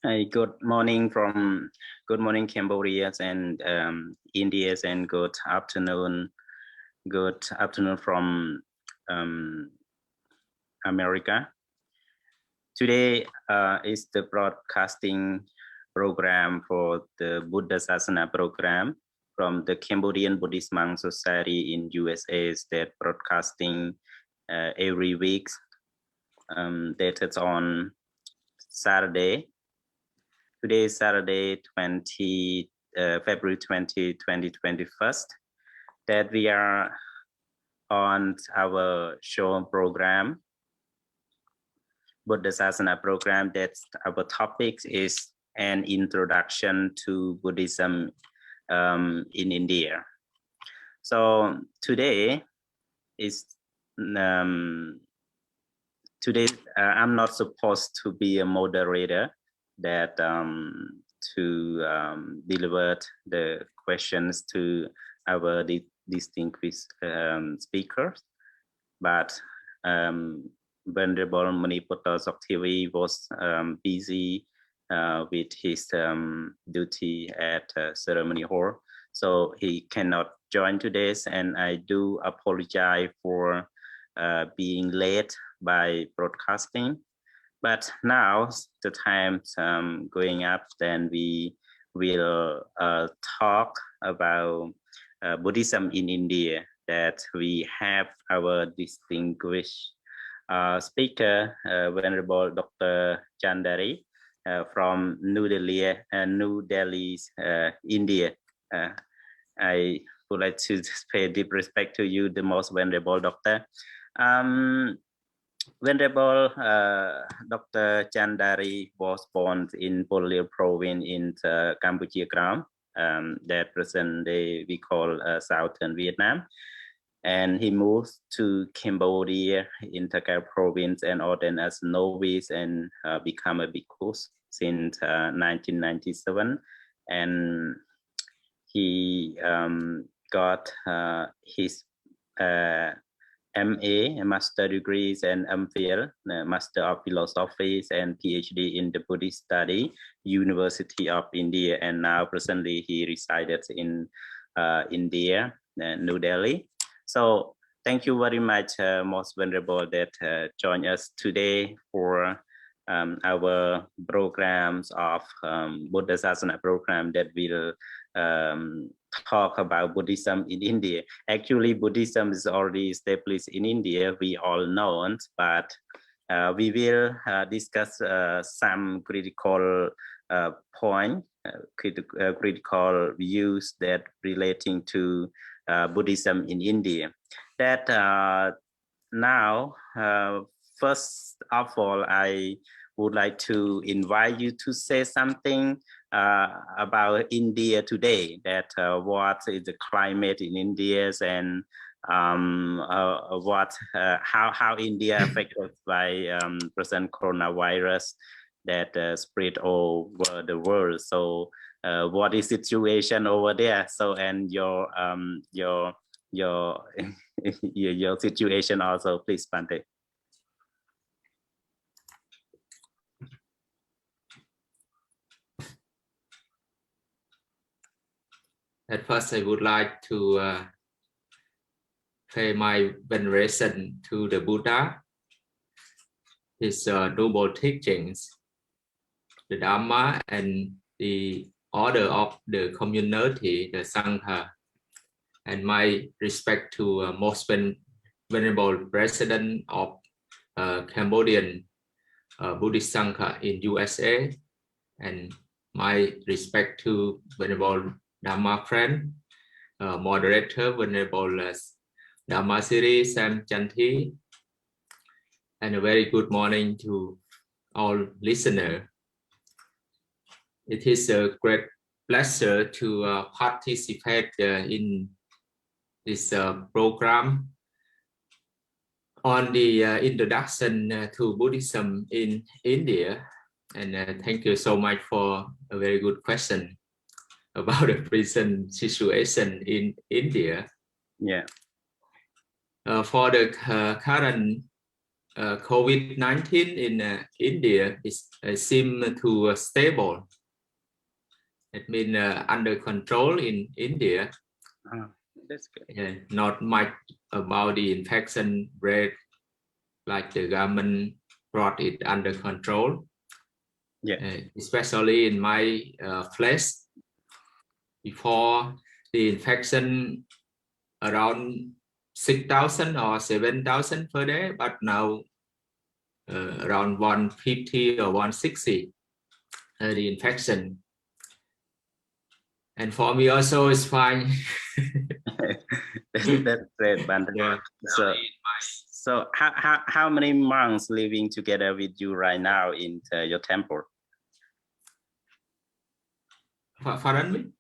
Hi, good morning Cambodia and India, and good afternoon from America. Today is the broadcasting program for the Buddhasasana program from the Cambodian Buddhist Monk Society in USA. That broadcasting every week. That is on Saturday. Today is Saturday, February 20, 2021. That we are on our show program, Buddhasasana program. That's our topic is an introduction to Buddhism in India. So today is I'm not supposed to be a moderator that to deliver the questions to our distinguished speakers, but Venerable Maniputta Soktivi was busy with his duty at ceremony hall, so he cannot join today, and I do apologize for being late by broadcasting. But now the time's going up, then we will talk about Buddhism in India, that we have our distinguished speaker, Venerable Dr. Dary from New Delhi, India. I would like to pay deep respect to you, the most Venerable Doctor. Venerable Dr. Dary was born in Polio province in Cambodia Kram, that present day we call Southern Vietnam. And he moved to Cambodia in Takao province and ordained as novice and become a Bhikkhu since 1997. And he got his MA, master degrees, and MPhil, Master of Philosophy, and PhD in the Buddhist study, University of India. And now presently he resided in India, New Delhi. So thank you very much, most Venerable, that join us today for our programs of Buddhasasana program that will talk about Buddhism in India. Actually, Buddhism is already established in India, we all know, but we will discuss some critical critical views that relating to Buddhism in India. That now, first of all, I would like to invite you to say something about India today, that what is the climate in India, and how India affected by present coronavirus that spread over the world. So what is situation over there? So, and your your situation also, please, Bante. At first, I would like to pay my veneration to the Buddha, his noble teachings, the Dhamma, and the order of the community, the Sangha, and my respect to most venerable president of Cambodian Buddhist Sangha in USA, and my respect to Venerable Dhamma friend, moderator, Venerable Dhammasiri, Chanthy, and a very good morning to all listeners. It is a great pleasure to participate in this program on the introduction to Buddhism in India. And thank you so much for a very good question about the present situation in India. Yeah. For the current COVID-19 in India is seem to stable. It means under control in India. That's good. Not much about the infection rate, like the government brought it under control. Especially in my place. Before, the infection around 6,000 or 7,000 per day, but now around 150 or 160 the infection. And for me also it's fine. That's great, Banda. So how many monks living together with you right now in your temple? Pardon me?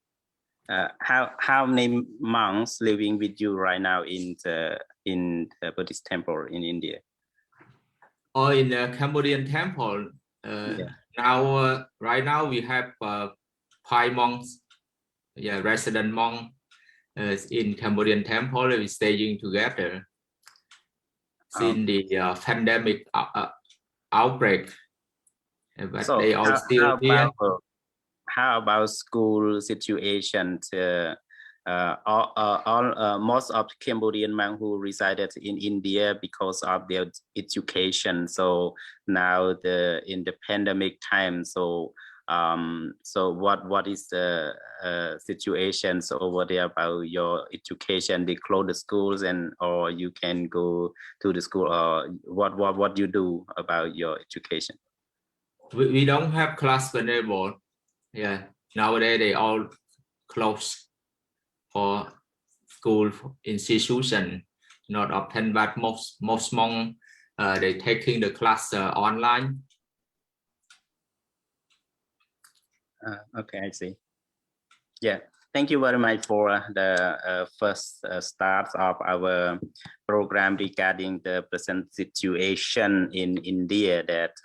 How many monks living with you right now in the Buddhist temple in India? Or in the Cambodian temple? Now, right now we have 5 monks, resident monk in Cambodian temple. We're staying together since the pandemic outbreak. But so they all still here. How about school situation? Most of Cambodian monks who resided in India because of their education. So now in the pandemic time. So what is the situations over there about your education? They close the schools or you can go to the school, or what you do about your education? We don't have class Venerable. Nowadays they all close for school institution. Not often, but most monks they taking the class online. Okay, I see. Thank you very much for the first start of our program regarding the present situation in India. That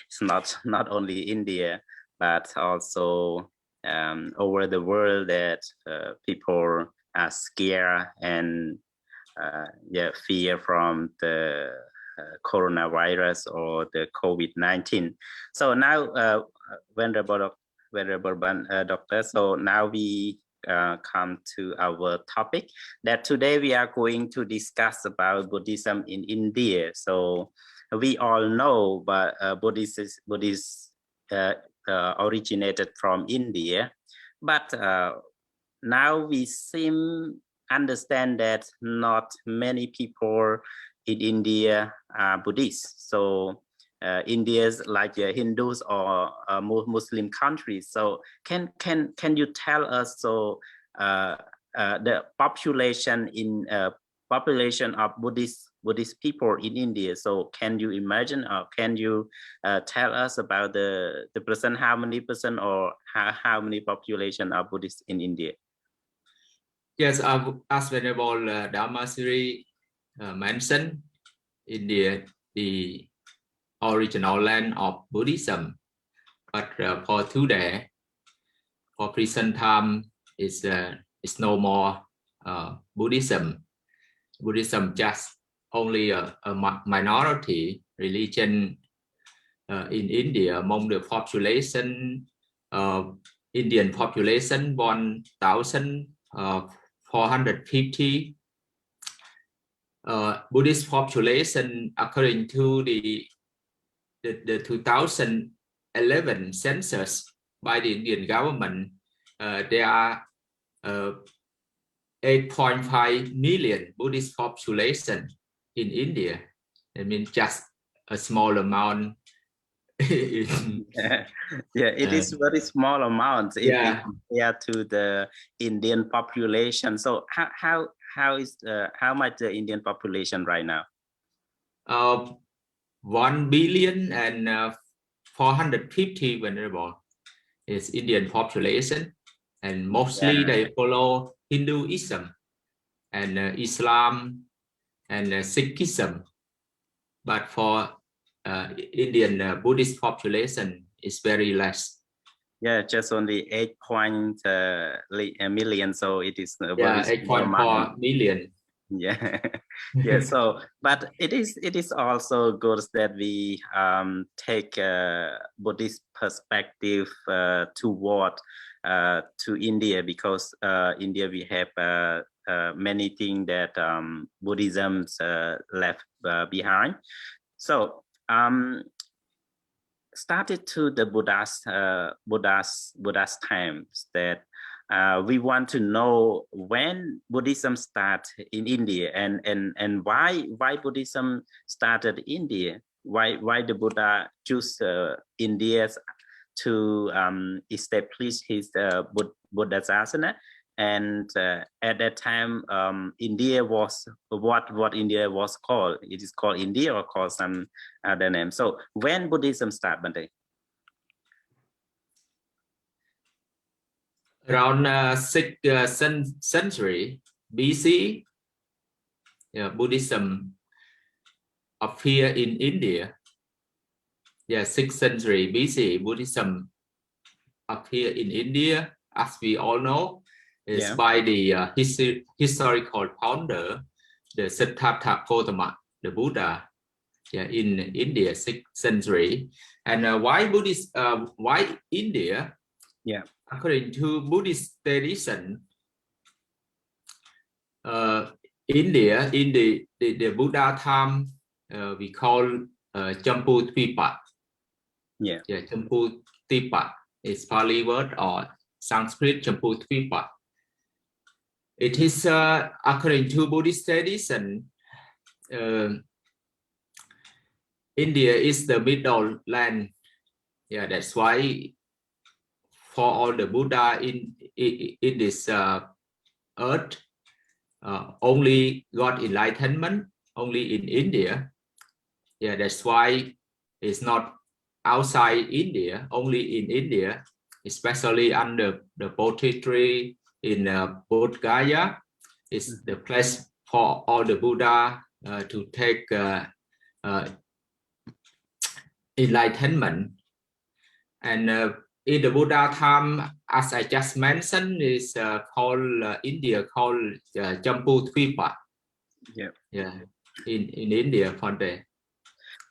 it's not only India, but also over the world, that people are scared and fear from the coronavirus or the COVID-19. So now, Venerable Doctor, so now we come to our topic, that today we are going to discuss about Buddhism in India. So we all know, but Buddhist originated from India, but now we seem understand that not many people in India are Buddhist. So India's like Hindus or Muslim countries. So can you tell us the population of Buddhist people in India? So can you imagine, or can you tell us about the percent, how many percent, or how many population of Buddhists in India? Yes, as Venerable Dhammasiri mentioned, India, the original land of Buddhism, but for today, for present time, is no more Buddhism. Buddhism just only a minority religion in India among the population. Indian population 1,450. Buddhist population, according to the 2011 census by the Indian government, there are 8.5 million Buddhist population in India. I mean, just a small amount. It is very small amount if we compare to the Indian population. So how much the Indian population right now? 1,450,000,000 Venerable is Indian population, and mostly they follow Hinduism and Islam and Sikhism. But for Indian Buddhist population is very less. Just only 8 million. So it is very 8.4 million. Yeah. Yeah. So, but it is also good that we take a Buddhist perspective toward to India, because India we have many things that Buddhism left behind. So started to the Buddha's times that we want to know when Buddhism started in India, and why Buddhism started in India, why the Buddha chose India to establish his Buddhasasana. And at that time, India was what India was called. It is called India or called some other name. So when Buddhism started, Bante? Around 6th century BC, Buddhism appeared in India. 6th century BC, Buddhism appeared in India, as we all know, is by the historical founder, the Siddhartha Gautama, the Buddha, in India, 6th century. And why India? According to Buddhist tradition, India in the Buddha time, we call Champu Tvipa. Champu Tvipa is Pali word, or Sanskrit Champu Tvipa. It is according to Buddhist tradition, India is the middle land. That's why for all the Buddha in this earth, only got enlightenment only in India. That's why it's not outside India, only in India, especially under the Bodhi tree in Bodh Gaya. Is the place for all the Buddha to take enlightenment. And in the Buddha time, as I just mentioned, is called India called Champu Tvipa. In India for there.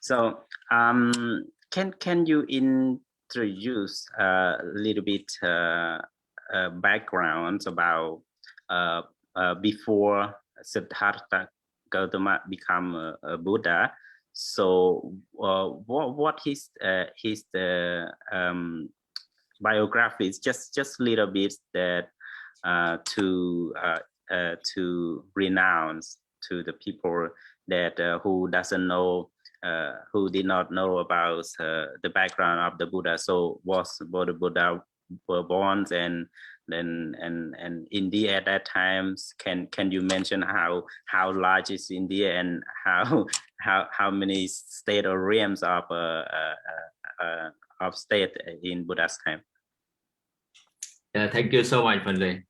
So can you introduce a little bit background about before Siddhartha Gautama become a Buddha? So what his biography is, just little bit that to renounce to the people that who doesn't know, who did not know about the background of the Buddha. So was the Buddha were born, and India at that time. Can you mention how large is India, and how many state or realms of state in Buddha's time? Thank you so much, Pandey.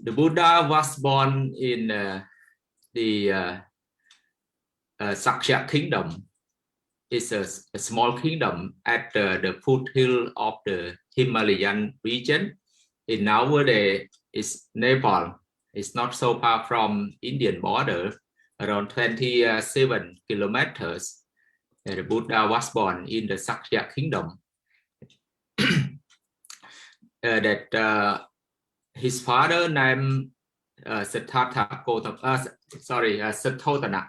The Buddha was born in the Sakya kingdom. It's a small kingdom at the foothill of the Himalayan region. In nowadays, it's Nepal. It's not so far from Indian border, around 27 kilometers. The Buddha was born in the Sakya kingdom. His father named Siddhartha Gautama, Siddhartha,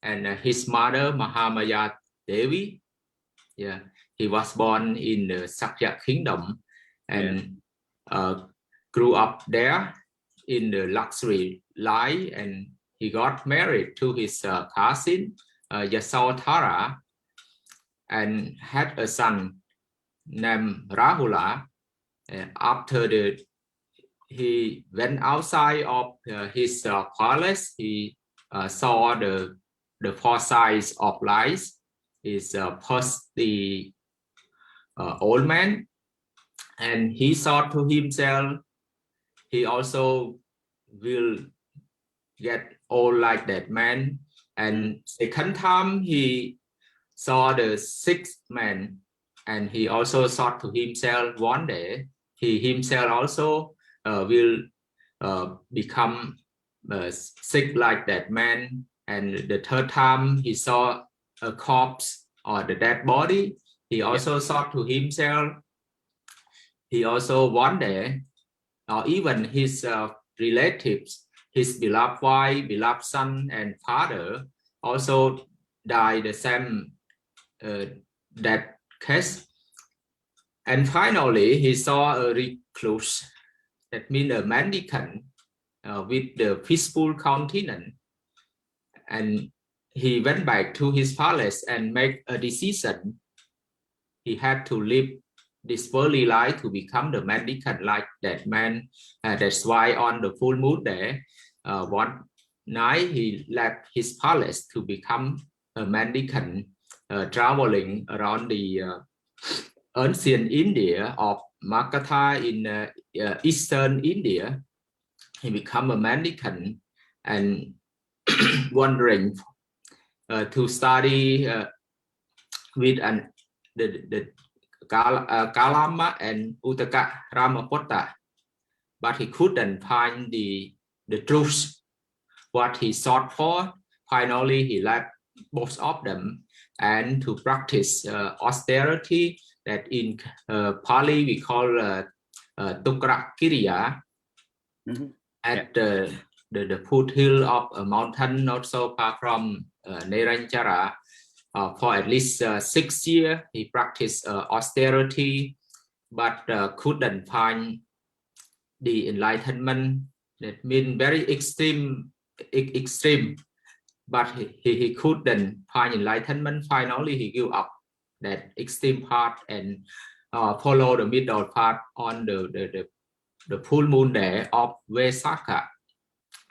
and his mother Mahamaya Devi. He was born in the Sakya kingdom and grew up there in the luxury life, and he got married to his cousin Yasodhara and had a son named Rahula. After he went outside of his palace, he saw the four sides of life. Is first the old man, and he thought to himself, he also will get old like that man. And second time he saw the sixth man, and he also thought to himself, one day he himself also will become sick like that man. And the third time he saw a corpse or the dead body, he also thought to himself, he also one day, or even his relatives, his beloved wife, beloved son and father also died the same that case. And finally he saw a recluse, that means a mendicant with the peaceful countenance, and he went back to his palace and made a decision. He had to live this worldly life to become the mendicant like that man. That's why on the full moon day, one night he left his palace to become a mendicant, traveling around the ancient India of Magadha in eastern India. He became a mendicant and wandering to study with the Kalama and Uttaka Ramapotta, but he couldn't find the truth, what he sought for. Finally, he left both of them and to practice austerity, that in Pali we call Tukrakiriya, at the foothill of a mountain not so far from Neranjara. For at least 6 years, he practiced austerity, but couldn't find the enlightenment. That means very extreme, but he couldn't find enlightenment. Finally, he gave up that extreme path and follow the middle path on the full moon day of Vesakha.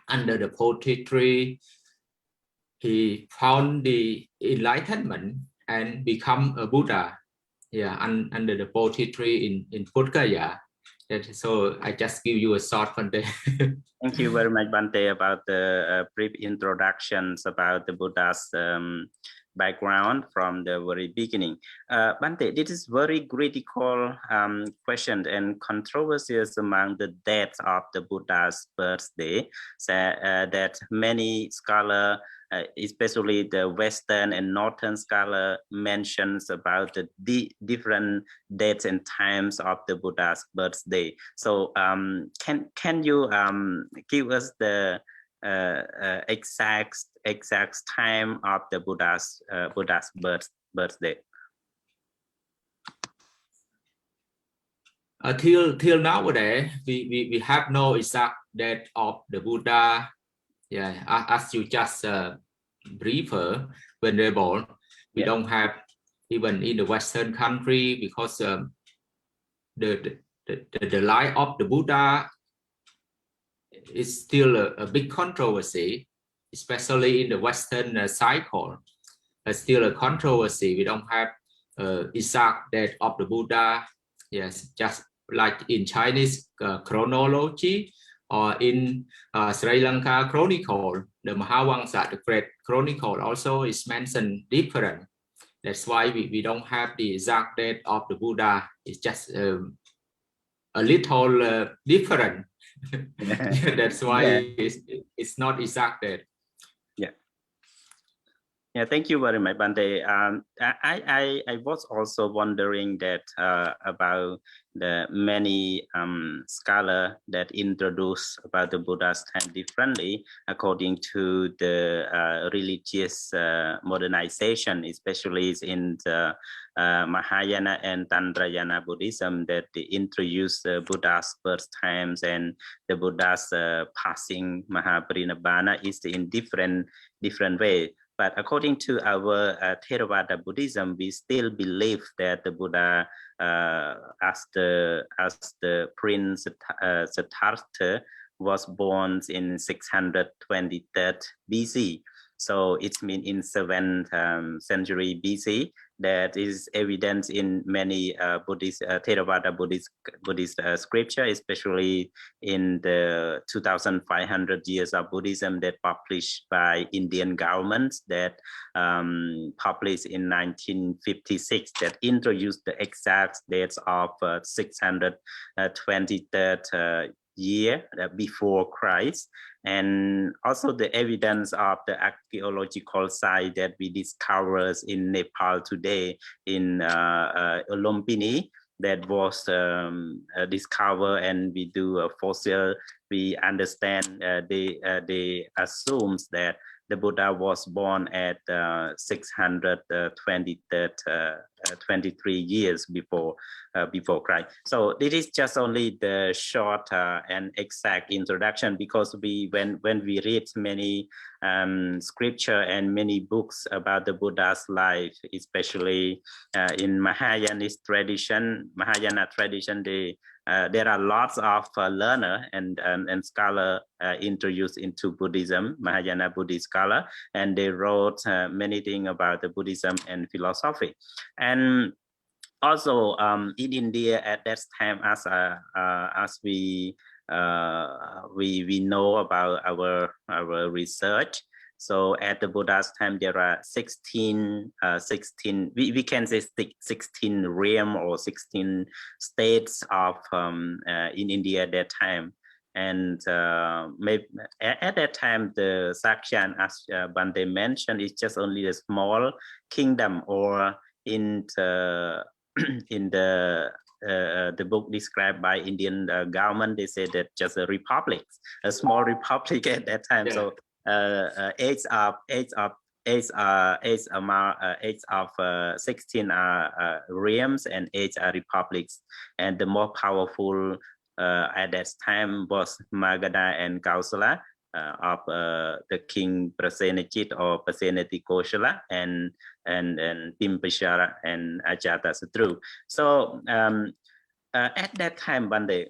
Under the Bodhi tree, he found the enlightenment and become a Buddha. Under the Bodhi tree in Bodh Gaya. So I just give you a short one there. Thank you very much, Bante, about the brief introductions about the Buddha's background from the very beginning. Bante, this is very critical question and controversies among the dates of the Buddha's birthday, that many scholars, especially the Western and Northern scholar, mentions about the different dates and times of the Buddha's birthday. So can you give us the exact time of the Buddha's birthday? Till nowadays, we have no exact date of the Buddha. As you just briefer, Venerable, we don't have even in the Western country, because the life of the Buddha is still a big controversy, especially in the Western cycle. Still a controversy. We don't have exact date of the Buddha. Yes, just like in Chinese chronology, or in Sri Lanka Chronicle, the Mahavamsa, the Great Chronicle, also is mentioned different. That's why we don't have the exact date of the Buddha. It's just a little different. That's why it's not exact date. Yeah, thank you very much, Bante. I was also wondering that about the many scholars that introduce about the Buddha's time differently according to the religious modernization, especially in the Mahayana and Tantrayana Buddhism, that they introduce the Buddha's birth times and the Buddha's passing Mahaparinibbana is in different way. But according to our Theravada Buddhism, we still believe that the Buddha, as the Prince Siddhartha, was born in 623 BC. So it means in 7th century BC. That is evident in many Buddhist Theravada Buddhist scripture, especially in the 2,500 years of Buddhism that published by Indian governments, that published in 1956, that introduced the exact dates of 623 year before Christ. And also the evidence of the archaeological site that we discovered in Nepal today in Lumpini, that was discovered, and we do a fossil, we understand they assumes that the Buddha was born at 623 years before Christ. So this is just only the short and exact introduction, because when we read many scripture and many books about the Buddha's life, especially in Mahayana tradition, there are lots of learner and scholar introduced into Buddhism, Mahayana Buddhist scholar, and they wrote many things about the Buddhism and philosophy. And also in India at that time, as we know about our research. So at the Buddha's time, there are 16, we can say 16 realm or 16 states of in India at that time. And maybe at that time, the Sakyan, as Bante mentioned, is just only a small kingdom, or in the book described by Indian government, they say that just a republic, a small republic at that time. Yeah. So age of 16 are realms and 8 are republics, and the more powerful at that time was Magadha and Kausala of the king Prasenajit or Prasenati Kosala and Bimbisara and Ajatasattu. So at that time, one day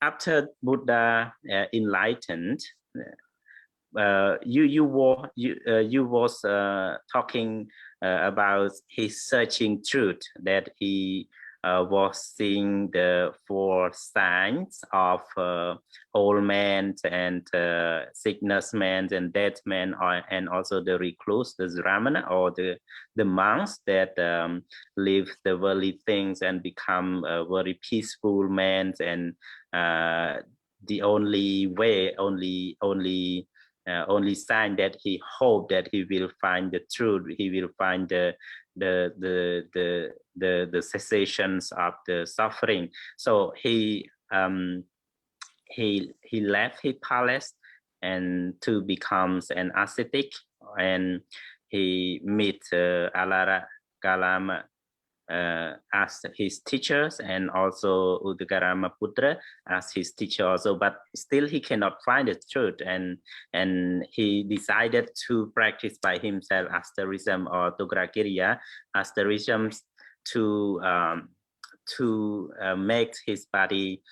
after Buddha enlightened, you was talking about his searching truth, that he was seeing the 4 signs of old man and sickness man and dead man, and also the recluse, the Brahmana, or the monks that live the worldly things and become very peaceful men, and the only way, only sign that he hoped that he will find the truth, he will find the cessations of the suffering. So he left his palace and to become an ascetic, and he met Alara Kalama as his teachers, and also Udagarama Putra as his teacher also, but still he cannot find the truth, and he decided to practice by himself asterism or Tugrakiriya, asterism to make his body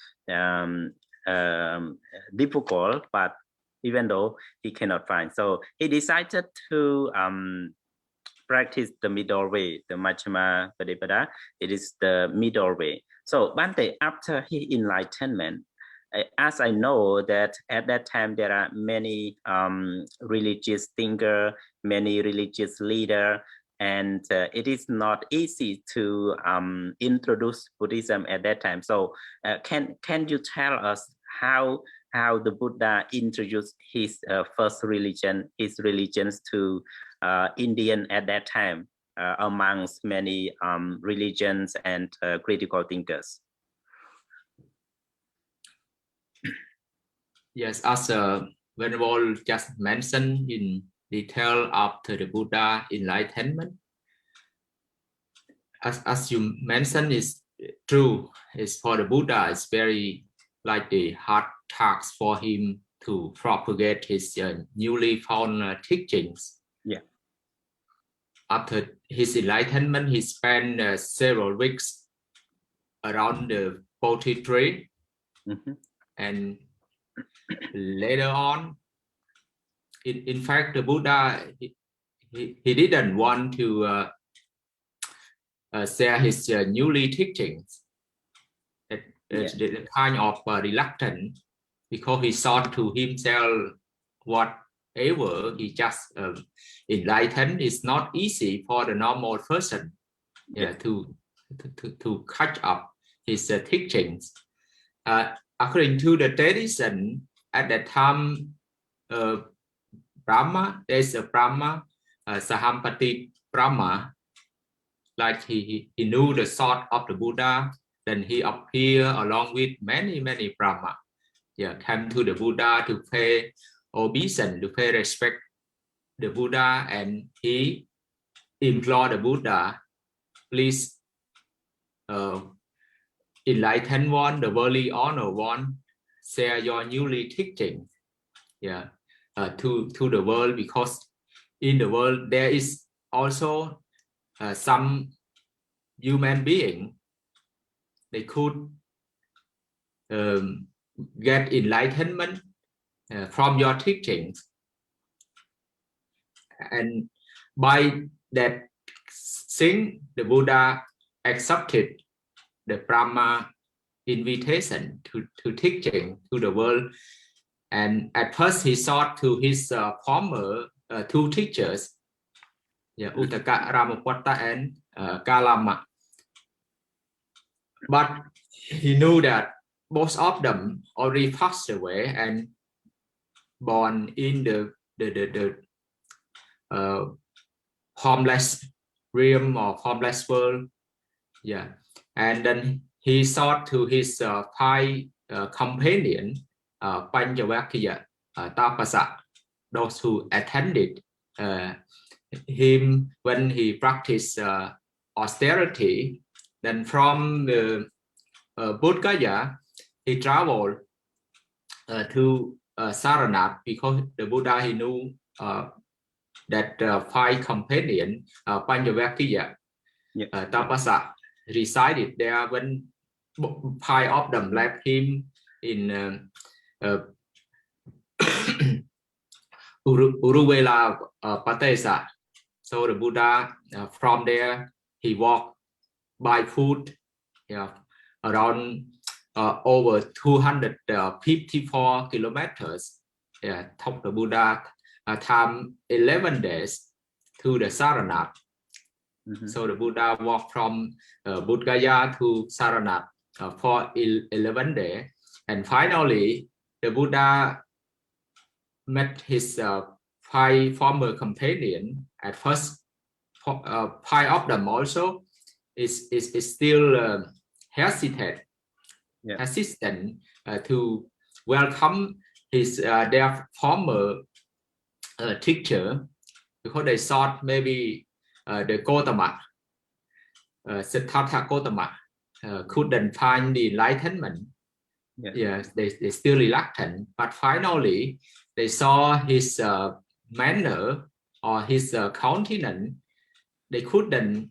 difficult, but even though he cannot find, so he decided to practice the middle way, the Majjhima Padipada. It is the middle way. So Bante, after his enlightenment, as I know that at that time there are many religious thinkers, many religious leaders, and it is not easy to introduce Buddhism at that time. So can you tell us how the Buddha introduced his first religion, his religions to Indian at that time, amongst many religions and critical thinkers? Yes, as Venerable just mentioned in detail after the Buddha enlightenment, as you mentioned, is true. Is for the Buddha, it's very like a hard task for him to propagate his newly found teachings. Yeah. After his enlightenment, he spent several weeks around the Bodhi tree, and later on, in fact, the Buddha he didn't want to share his newly teachings. The kind of reluctant, because he thought to himself, whatever he just enlightened is not easy for the normal person, to catch up his teachings. according to the tradition, at that time, Brahma, there's a Brahma, Sahampati Brahma, like he knew the thought of the Buddha, then he appeared along with many Brahma, came to the Buddha to pay obeisance, to pay respect the Buddha, and he implored the Buddha, please enlighten one, the worldly honor one, share your newly teaching, to the world, because in the world there is also some human being, they could get enlightenment from your teachings, and by that thing, the Buddha accepted the Brahma invitation to teaching to the world. And at first he sought to his former two teachers, Uttaka Ramapatta and Kalama, but he knew that both of them already passed away and born in the formless realm or formless world. And then he sought to his five companion, Panjavakiya, Tapasa, those who attended him when he practiced austerity. Then from the Bodh Gaya, he traveled to Saranath, because the Buddha, he knew that five companion, Panjavakiya, Tapasa, resided there when five of them left him in Uruvela Patesa. So the Buddha, from there, he walked by foot, around over 254 kilometers. Took the Buddha time 11 days to the Saranath. So the Buddha walked from Bodh Gaya to Saranath for 11 days, and finally the Buddha met his five former companions. At first, five of them also is still hesitant to welcome his their former teacher, because they thought maybe the Gotama, Siddhartha Gotama, couldn't find the enlightenment. They still reluctant, but finally they saw his manner or his countenance. They couldn't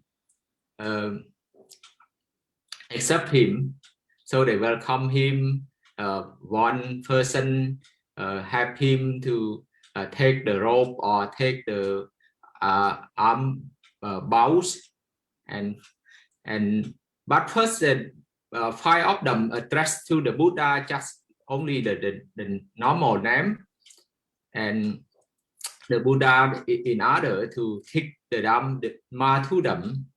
accept him, so they welcome him. One person have him to take the rope or take the arm bows, but first five of them addressed to the Buddha just only the normal name, and the Buddha, in order to teach the Dhamma to them,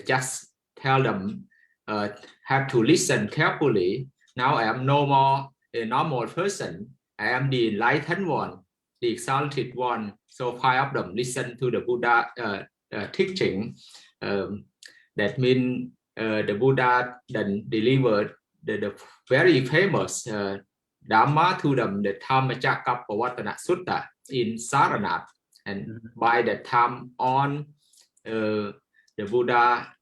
just tell them have to listen carefully. Now I am no more a normal person, I am the enlightened one, the exalted one. So five of them listen to the Buddha teaching. That means the Buddha then delivered the very famous Dhamma to them, the Dhammacakkappavattana Sutta in Saranath. And by that time on, the Buddha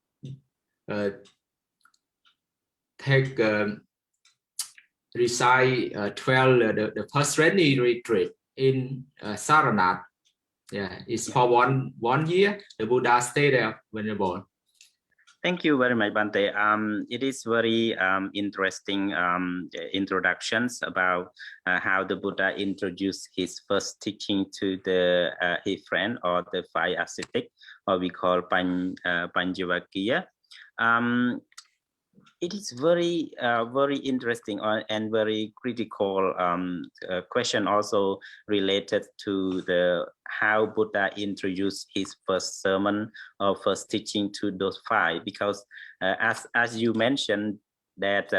recite 12 the first rainy retreat in Saranath. It's for one year. The Buddha stayed there, Venerable. Thank you very much, Bante. It is very interesting introductions about how the Buddha introduced his first teaching to the his friend, or the five ascetic, or we call Panjavakiya. It is very interesting and very critical question, also related to the how Buddha introduced his first sermon or first teaching to those five, because as you mentioned, that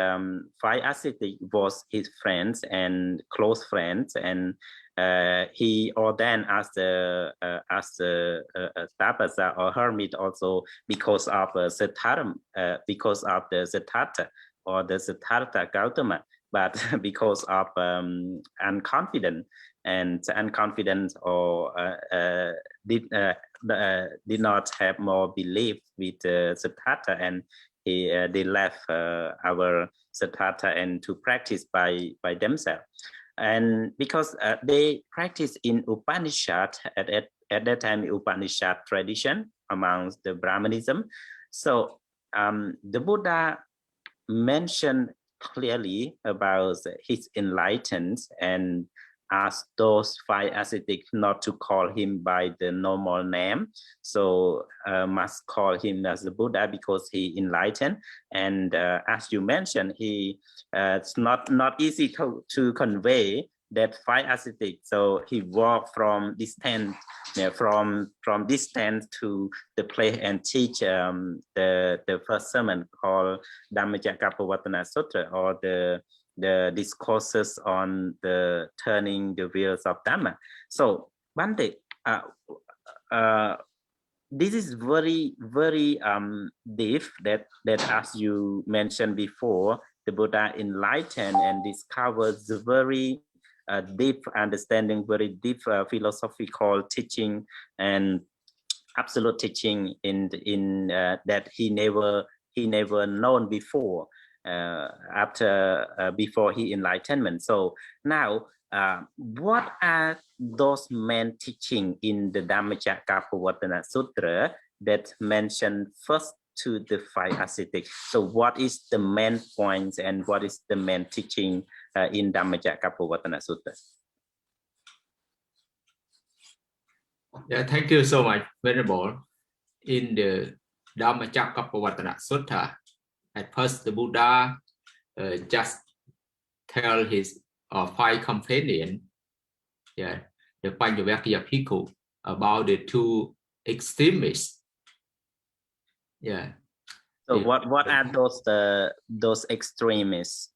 five ascetics was his friends and close friends, and he ordained as the tapasa or hermit also because of because of the Siddhartha or the Siddhartha Gautama, but because of unconfident or did not have more belief with Siddhartha, and they left our Siddhartha and to practice by themselves. And because they practice in Upanishad at that time, Upanishad tradition amongst the Brahmanism. So the Buddha mentioned clearly about his enlightenment and asked those five ascetics not to call him by the normal name, so must call him as the Buddha because he enlightened. And as you mentioned, it's not easy to convey that five ascetics. So he walked from distance, from distance to the place and teach the first sermon called Dhammacakkappavattana Sutra, or the discourses on the turning the wheels of Dhamma. So Bhante, this is very deep, that as you mentioned before, the Buddha enlightened and discovers the very deep understanding, very deep philosophical teaching and absolute teaching in that he never known before. Before his enlightenment. So now, what are those main teaching in the Dhammacakkappavattana Sutra that mention first to the five ascetics? So what is the main points and what is the main teaching in Dhammacakkappavattana Sutra? Yeah, thank you so much, Venerable. In the Dhammacakkappavattana Sutra, at first the Buddha just tell his five companions, the Panjavakya Bhikkhu, about the two extremists. So what are those extremists?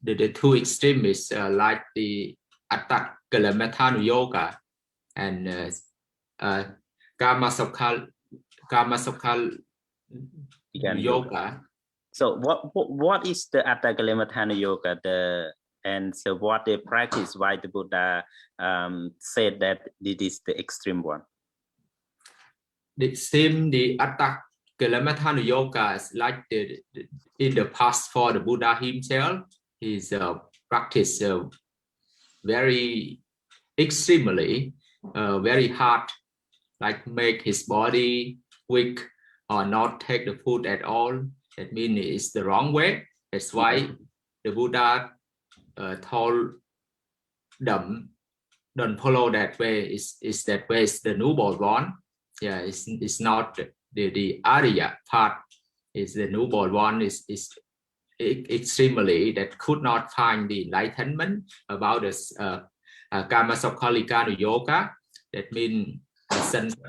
The two extremists like the Attakalamatthanu Yoga and Kamasukha Yoga. So what is the Attakalamatthanu Yoga? And so what they practice? Why the Buddha said that it is the extreme one? The Attakalamatthanu Yoga is like in the past for the Buddha himself. He's practiced very extremely, very hard, like make his body weak or not take the food at all. That means it's the wrong way. That's why the Buddha told them, don't follow that way. Is that way is the newborn one. Yeah, it's not the Arya part. Is the newborn one is extremely that could not find the enlightenment about this Kamasukha Yoga. That means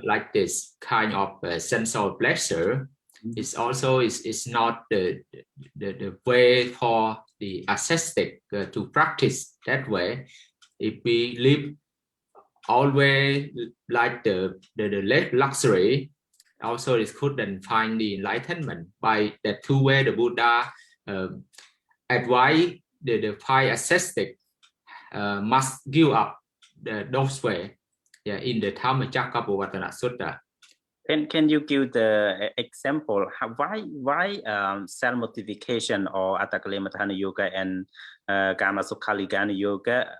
like this kind of sensual pleasure. It's also is not the way for the ascetic to practice that way. If we live always like the luxury, also it couldn't find the enlightenment. By that two way, the Buddha advise the five ascetic must give up those way. In the Dhammacakkappavattana Sutta. Can you give the example? Why self-mortification or Attakalamatthana Yoga and Kamasukha Yoga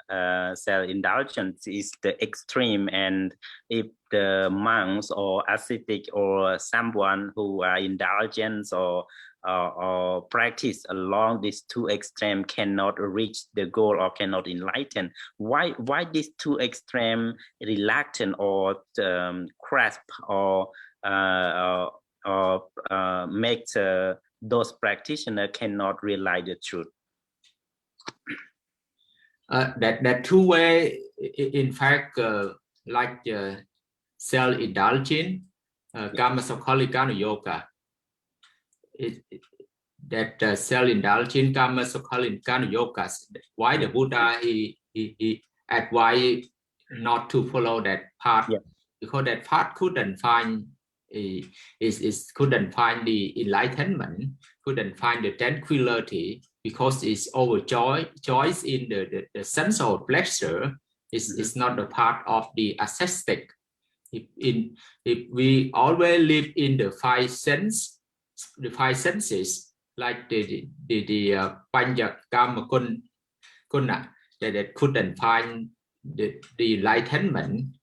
self-indulgence is the extreme, and if the monks or ascetic or someone who are indulgent or practice along these two extremes cannot reach the goal or cannot enlighten, why these two extreme reluctant or grasp or make those practitioners cannot realize the truth? That two way, in fact, like self-indulgent, Kamasukha Yoga. that self-indulgent karma sukhalin kana yogas. Why the Buddha he advised not to follow that path, because that path couldn't find couldn't find the enlightenment, couldn't find the tranquility, because it's overjoyed in the sense of pleasure. It's not the part of the ascetic. If we always live in the five senses, like the Panya Kama Kuna, that couldn't find the enlightenment.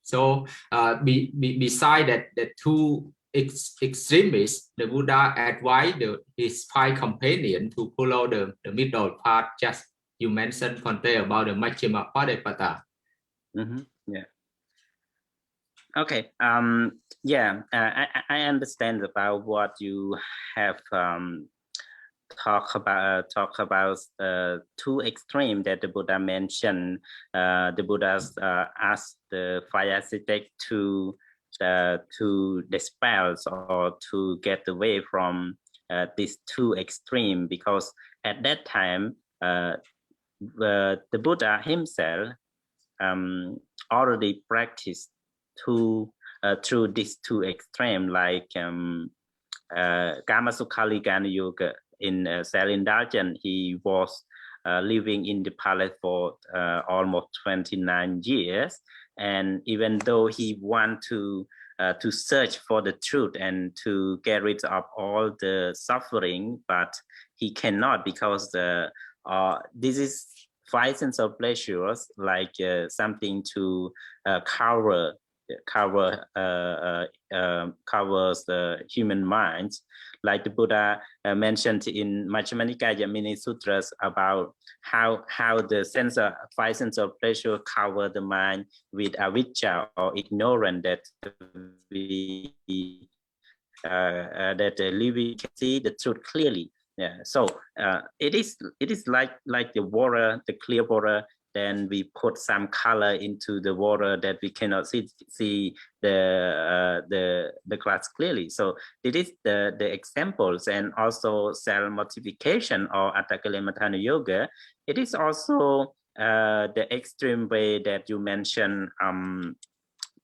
So beside that, the two extremists, the Buddha advised his five companions to follow the middle path. Just you mentioned Conte about the Majjhima Padepata. Yeah. Okay. I understand about what you have talk about two extremes that the Buddha mentioned. The Buddhas asked the five ascetics to dispel or to get away from these two extremes, because at that time the Buddha himself already practiced through these two extremes, like Kama Sukhali Gana Yoga. In self-indulgence, he was living in the palace for almost 29 years, and even though he wanted to search for the truth and to get rid of all the suffering, but he cannot, because this is five sense of pleasures, like something to covers the human mind, like the Buddha mentioned in Majjhima Nikaya mini sutras about how the five sense of pleasure cover the mind with avijja or ignorance, that we living can see the truth clearly. Yeah. So it is like the water, the clear water. Then we put some color into the water that we cannot see the glass clearly. So it is the examples, and also self-mortification or Atthakalematthana yoga. It is also the extreme way that you mentioned,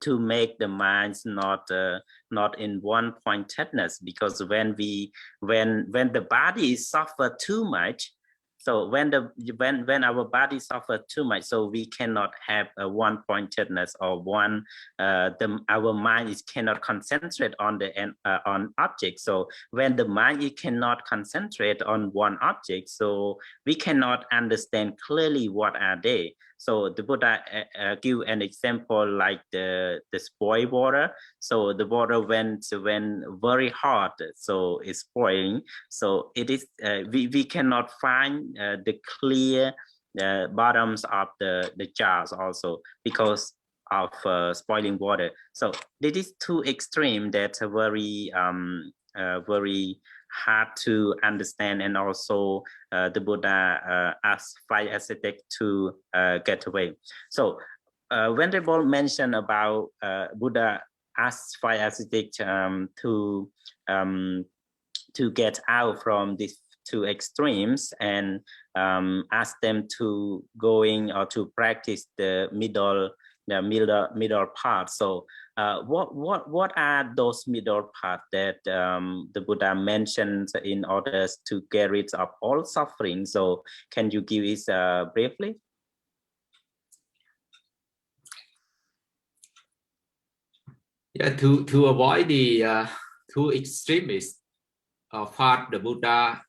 to make the minds not in one pointedness, because when the body suffer too much, so when our body suffer too much, so we cannot have a one pointedness, or one our mind cannot concentrate on on object. So when the mind cannot concentrate on one object, so we cannot understand clearly what are they. So the Buddha give an example like the spoiled water. So the water when very hot, so it's spoiling. So it is we cannot find the clear bottoms of the jars also, because of spoiling water. So this is two extreme that are very hard to understand, and also the Buddha asked five ascetics to get away. So Venerable mentioned about Buddha asked five ascetics to get out from these two extremes, and ask them to going or to practice the middle path. So what are those middle paths that the Buddha mentions in order to get rid of all suffering? So can you give us briefly? Yeah, to avoid the two extremists path, the Buddha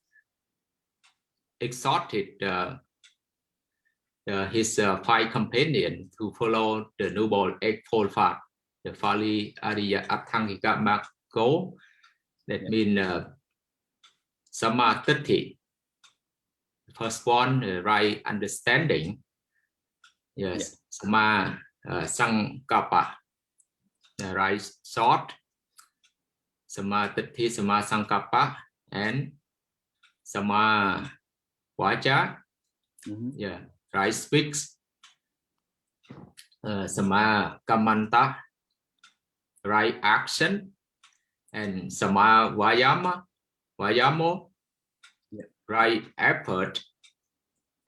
exhorted his five companions to follow the Noble Eightfold Path, the Pali Ariya Atthangika Maggo. That means Samadhi, the first one, right understanding. Yes, Sama Sankappa, the right thought. Samadhi, Sama Sankappa, and Sama Vacha. Yeah, right speaks. Sama Kamanta, right action, and Sama Vayamo, right effort,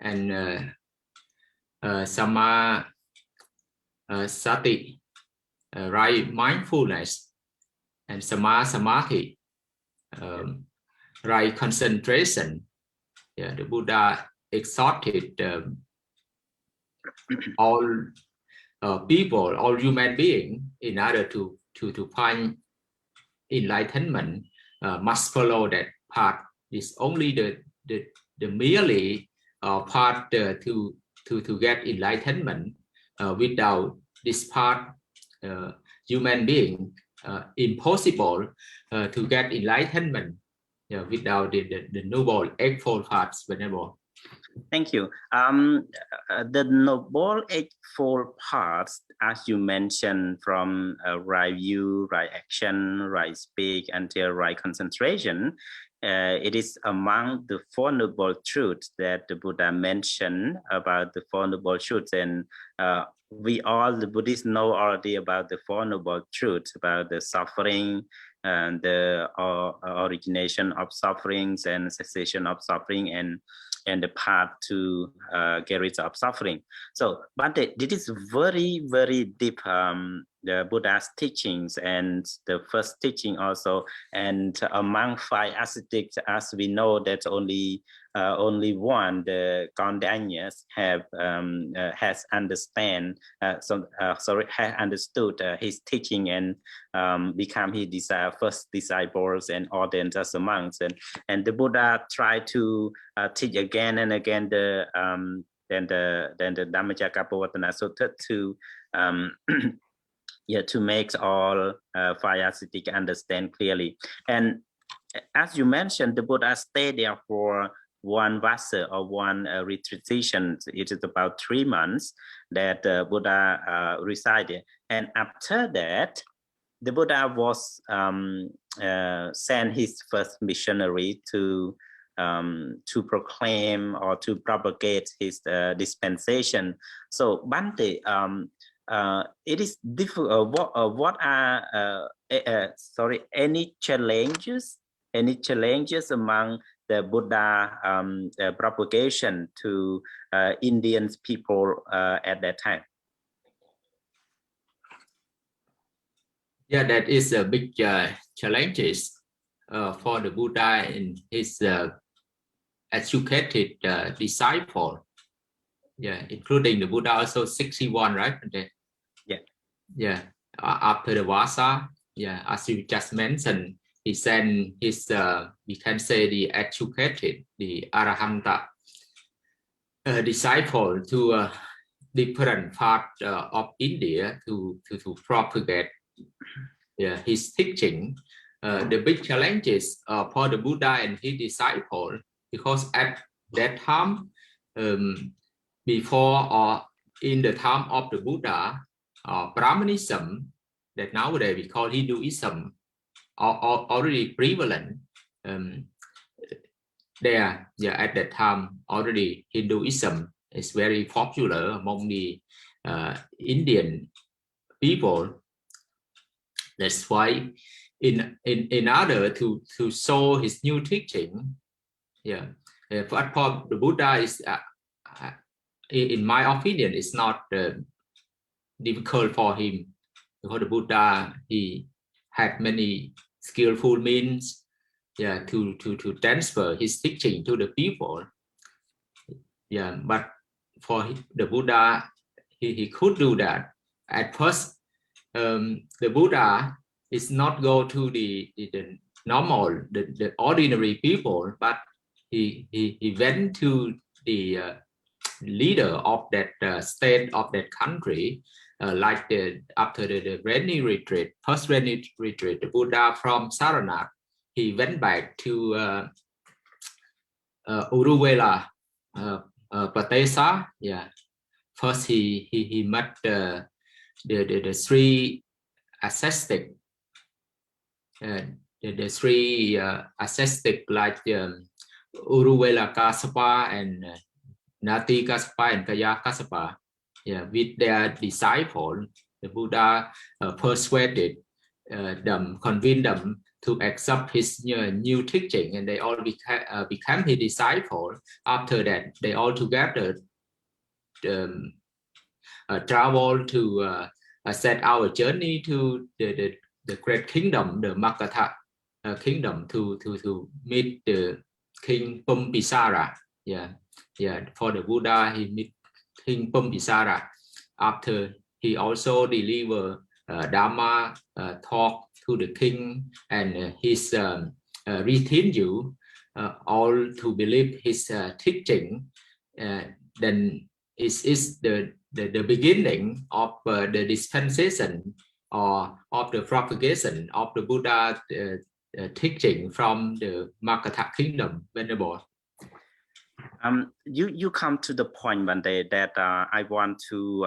and Sama Sati, right mindfulness, and Samadhi, right concentration. Yeah, the Buddha exhorted all people, all human beings, in order to find enlightenment, must follow that path. It's only the merely path to get enlightenment. Without this path, human being impossible to get enlightenment without the noble eightfold paths. Venerable. Thank you. The Noble Eightfold Paths, as you mentioned, from right view, right action, right speak, until right concentration, it is among the Four Noble Truths that the Buddha mentioned about the Four Noble Truths. And we all, the Buddhists, know already about the Four Noble Truths, about the suffering, and the origination of sufferings and cessation of suffering, and the path to get rid of suffering. So, but it is very, very deep, the Buddha's teachings, and the first teaching also. And among five ascetics, as we know, that only one, the Gondanians, has understood his teaching, and become his first disciples and ordained as monks. And the Buddha tried to teach again and again the Dhammacakkappavattana Sutta to make all five ascetics understand clearly. And as you mentioned, the Buddha stayed there for one vassa, or one retreat session. It is about 3 months that Buddha resided. And after that, the Buddha was sent his first missionary to proclaim or to propagate his dispensation. So Bhante, it is difficult. What are any challenges among the Buddha propagation to Indian people at that time? Yeah, that is a big challenges for the Buddha and his educated disciple. Yeah, including the Buddha also 61, right? Yeah. After the Vasa, yeah, as you just mentioned, he sent his, we can say, the educated, the Arahanta disciple to different parts of India to propagate his teaching. The big challenges for the Buddha and his disciple, because at that time, before or in the time of the Buddha, Brahmanism, that nowadays we call Hinduism, are already prevalent. There, at that time, already Hinduism is very popular among the Indian people. That's why, in order to show his new teaching, but for the Buddha is, in my opinion, it's not difficult for him, because the Buddha, he had many skillful means to transfer his teaching to the people. But for the Buddha, he could do that. At first, the Buddha is not go to the normal, the ordinary people, but he went to the leader of that state, of that country, like after the rainy retreat, first rainy retreat, the Buddha from Saranath, he went back to Uruvela, Patesa. First he met the three ascetic, the three ascetic, like Uruvela Kassapa and Nati Kassapa and Kaya Kassapa. With their disciple, the Buddha persuaded them, convinced them to accept his new teaching, and they all became his disciple. After that, they all together travel to set our journey to the great kingdom, the Makatha kingdom, to meet the King Pumpisara. For the Buddha, he meet King Pumpisara. After, he also deliver Dhamma talk to the king and his retinue, all to believe his teaching. Then is the beginning of the dispensation or of the propagation of the Buddha teaching from the Makatha kingdom, Venerable. You come to the point one day that I want to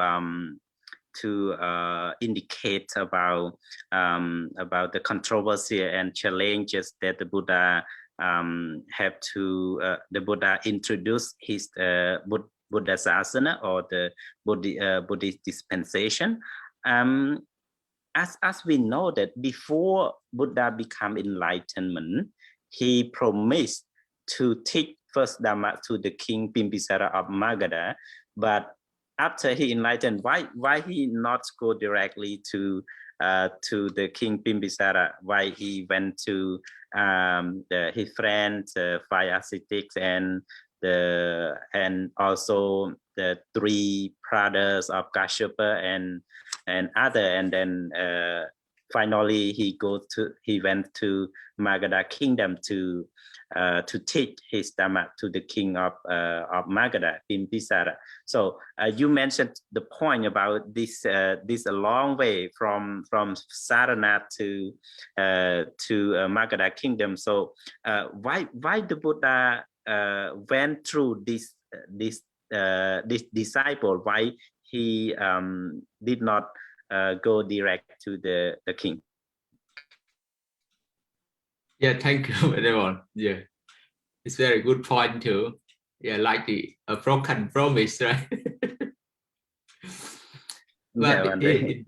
indicate about the controversy and challenges that the Buddha have to the Buddha introduced his Buddhasasana or the Buddhist dispensation. As we know that before Buddha become enlightenment, he promised to teach first Dhamma to the King Bimbisara of Magadha, but after he enlightened, why he not go directly to the King Bimbisara? Why he went to his friends, five ascetics, and also the three brothers of Kashyapa and other, and then finally he went to Magadha kingdom to teach his Dhamma to the king of Magadha, Bimbisara. So you mentioned the point about this a long way from Saranath to Magadha kingdom. So why the Buddha went through this disciple? Why he did not go direct to the king? Yeah, thank you, everyone. Yeah, it's very good point too. Yeah, like the broken promise, right? But in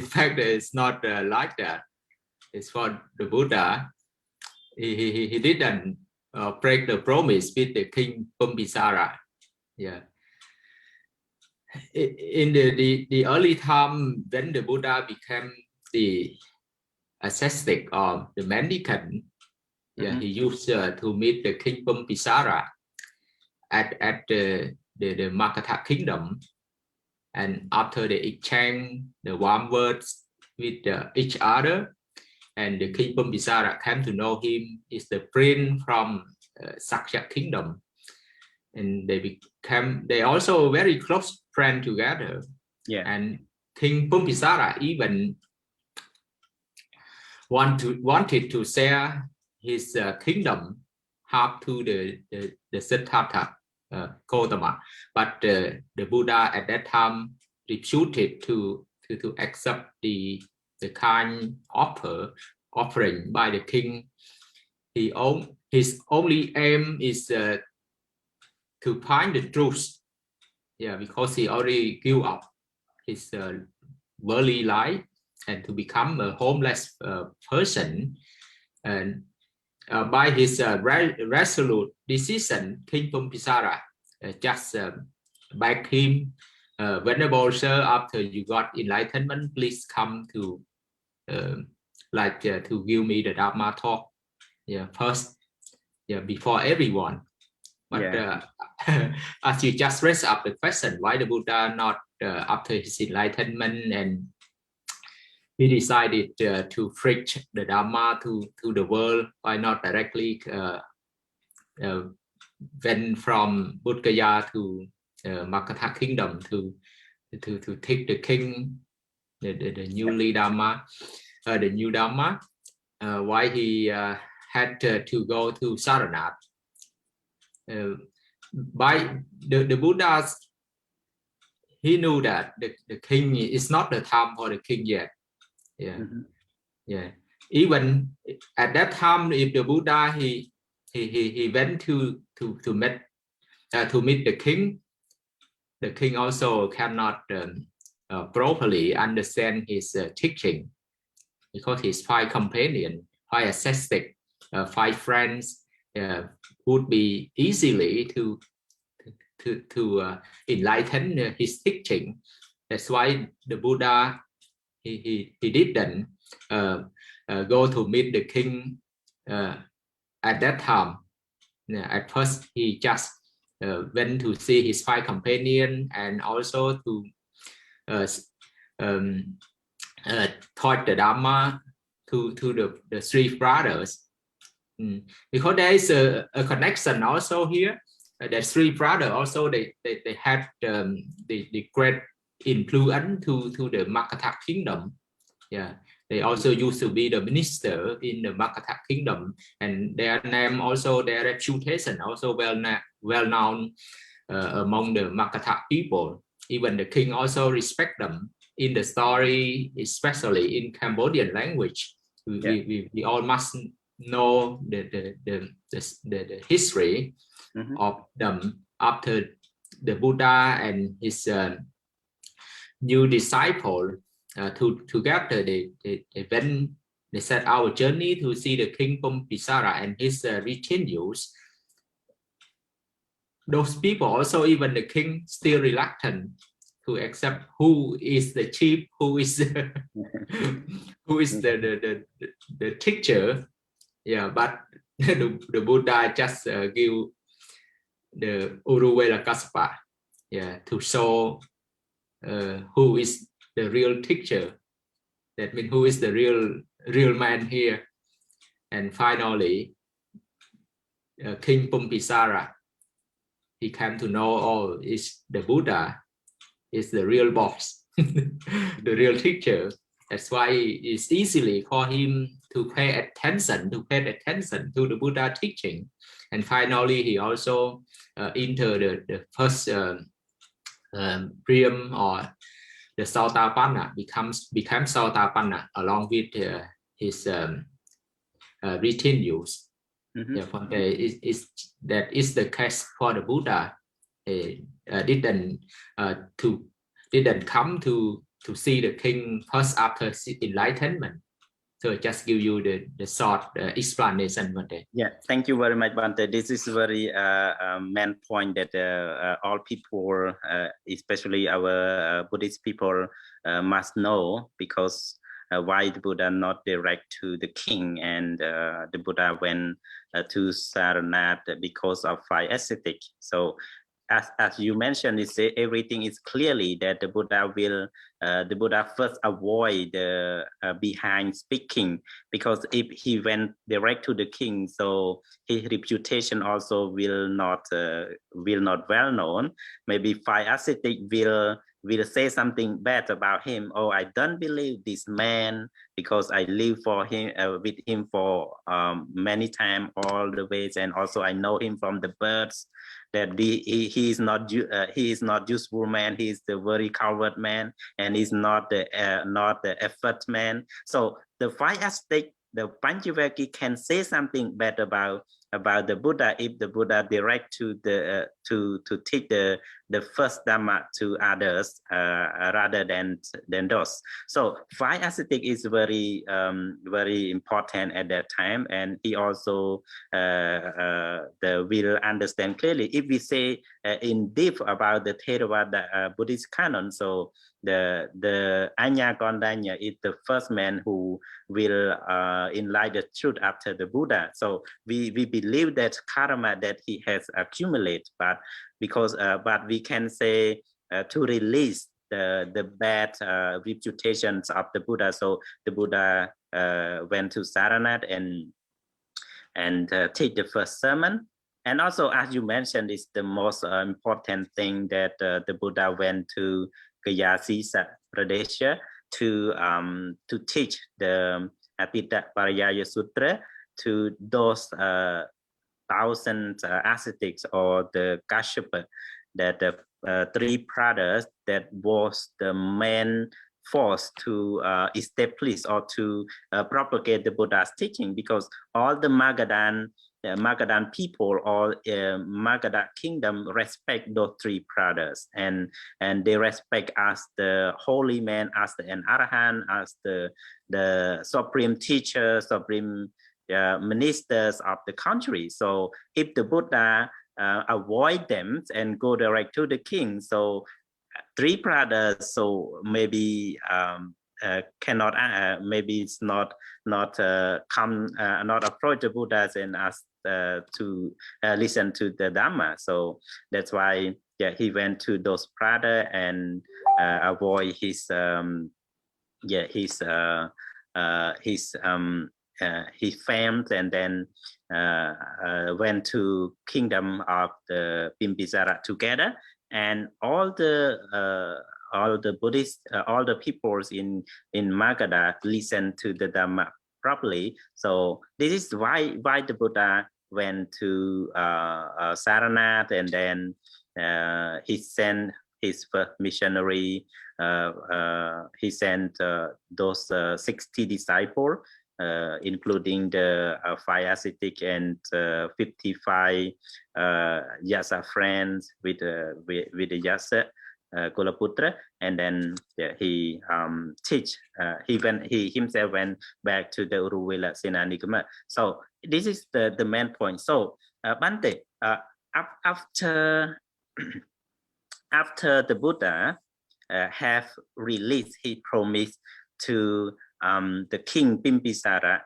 fact, it's not like that. It's for the Buddha. He didn't break the promise with the King Pumbisara. Yeah. In the early time when the Buddha became the ascetic or the mendicant, he used to meet the King Pumbisara at the Makatha kingdom, and after they exchange the warm words with each other, and the King Pumbisara came to know him is the prince from Sakya kingdom, and they also very close friends together. And King Pumbisara even wanted to share his kingdom half to the Siddhartha Gautama, but the Buddha at that time refused to accept the kind offering by the king. His only aim is to find the truth. Because he already gave up his worldly life and to become a homeless person. And by his resolute decision, King Pumbisara just begged him, Venerable Sir, after you got enlightenment, please come to to give me the Dhamma talk first, before everyone. But as you just raised up the question, why the Buddha not after his enlightenment, and he decided to preach the Dhamma to the world, why not directly went from Bodh Gaya to Makatha kingdom to take the king the newly Dhamma, the new Dhamma? Why he had to go to Saranath? By the Buddha, he knew that the king is not the time for the king yet. Even at that time, if the Buddha he went to meet the king also cannot properly understand his teaching. because his 5 companions, 5 ascetic, 5 friends would be easily to enlighten his teaching. That's why the Buddha he didn't go to meet the king at that time. At first, he just went to see his 5 companions and also to taught the Dhamma to the 3 brothers. Because there is a connection also here. The 3 brothers also they had the great influence to the Makatha kingdom. Yeah, they also used to be the minister in the Makatha kingdom, and their name also, their reputation also well known among the Makatha people. Even the king also respect them. In the story, especially in Cambodian language, we all must know the history of them after the Buddha and his new disciple together. They set our journey to see the king Pompisara and his retinues. Those people also, even the king, still reluctant to accept who is the chief, who is who is the teacher. Yeah, but the Buddha just give the Uruvela Kassapa, to show who is the real teacher. That means who is the real man here. And finally, King Pompisara, he came to know, oh, it's the Buddha is the real boss, the real teacher. That's why it's easily for him to pay attention to the Buddha teaching. And finally, he also entered the first realm, or the Sotapanna, became Sotapanna along with his retinues. That is the case for the Buddha. Didn't come to see the king first after enlightenment. So I just give you the short explanation. Yeah, thank you very much, Bante. This is very main point that all people, especially our Buddhist people, must know, because why the Buddha not direct to the king, and the Buddha went to Saranat because of 5 ascetic. So as you mentioned, everything is clearly that the Buddha first avoid the behind speaking, because if he went direct to the king, so his reputation also will not well known. Maybe 5 ascetic will say something bad about him. Oh, I don't believe this man because I live for him with him for many times, all the ways, and also I know him from the birds. That he is not useful man. He is the very coward man, and he's not the effort man. So the 5 aspects, the Panchivaki can say something bad about the Buddha if the Buddha direct to the to teach the first Dhamma to others rather than those. So 5 ascetic is very very important at that time, and he also will understand clearly. If we say in deep about the Theravada Buddhist canon, so the Anya Kondanya is the first man who will enlighten the truth after the Buddha. So we believe that karma that he has accumulated, but because but we can say to release the bad reputations of the Buddha. So the Buddha went to Saranat and take the first sermon. And also, as you mentioned, is the most important thing that the Buddha went to Gayasisa Pradesha to teach the Atita Parayaya Sutra to those 1,000 ascetics, or the Kashyapa, that the 3 brothers that was the main force to establish or to propagate the Buddha's teaching, because all the Magadhan Magadhan people or Magadha kingdom respect those three brothers, and they respect as the holy man, as an arahant, as the supreme teacher, supreme ministers of the country. So if the Buddha avoid them and go direct to the king, so three brothers, so maybe cannot maybe it's not come not approach the Buddhas and ask to listen to the Dhamma. So that's why he went to those brothers and avoid his fame, and then went to kingdom of the Bimbisara together, and all the Buddhists, all the peoples in Magadha listen to the Dhamma properly. So this is why the Buddha went to Saranath, and then he sent his first missionary. He sent those 60 disciples, including the 5 ascetic and 55 Yasa friends with the Yasa Kulaputra, and then he he himself went back to the Uruvela Senanikama. So this is the main point. So Bante, after the Buddha have released his promise to the king Bimbisara,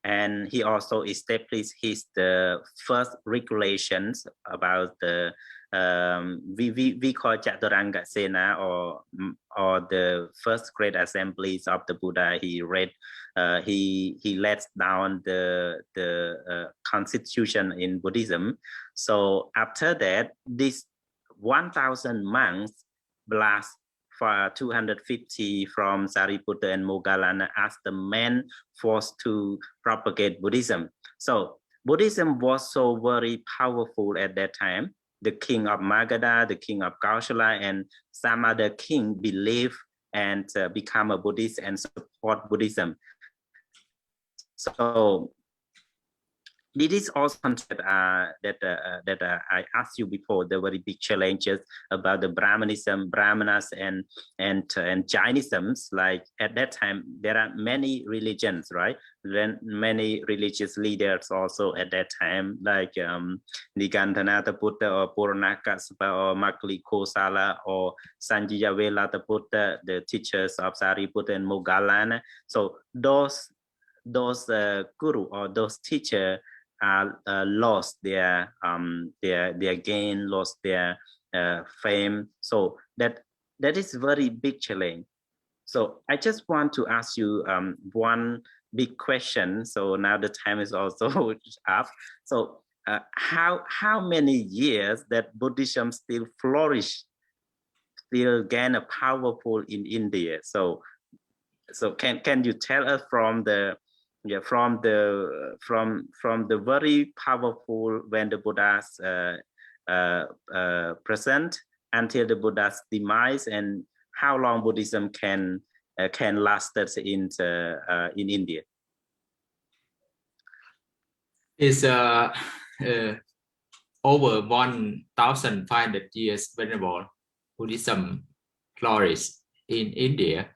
and he also established the first regulations about the we call Chaturanga Sena, or the first great assemblies of the Buddha. He read he let down the constitution in Buddhism. So after that, this 1,000 monks blast for 250 from Sariputta and Moggallana as the main force to propagate Buddhism. So Buddhism was so very powerful at that time. The king of Magadha, the king of Kaushala, and some other king believe and become a Buddhist and support Buddhism. So this is also that I asked you before, the very big challenges about the Brahmanas and Jainisms. Like at that time, there are many religions, right? Then many religious leaders also at that time, like Niganthanatha Buddha or Puranakasapa or Makli Kosala or Sanjaya Buddha, the teachers of Sariputta and Moggallana. So those guru or those teachers lost their gain, lost their fame. So that is very big challenge. So I just want to ask you one big question. So now the time is also up. So how many years that Buddhism still flourish, still gain a powerful in India? So can you tell us from the very powerful when the Buddha's present until the Buddha's demise, and how long Buddhism can last in India? It's over 1,500 years Venerable. Buddhism flourished in India.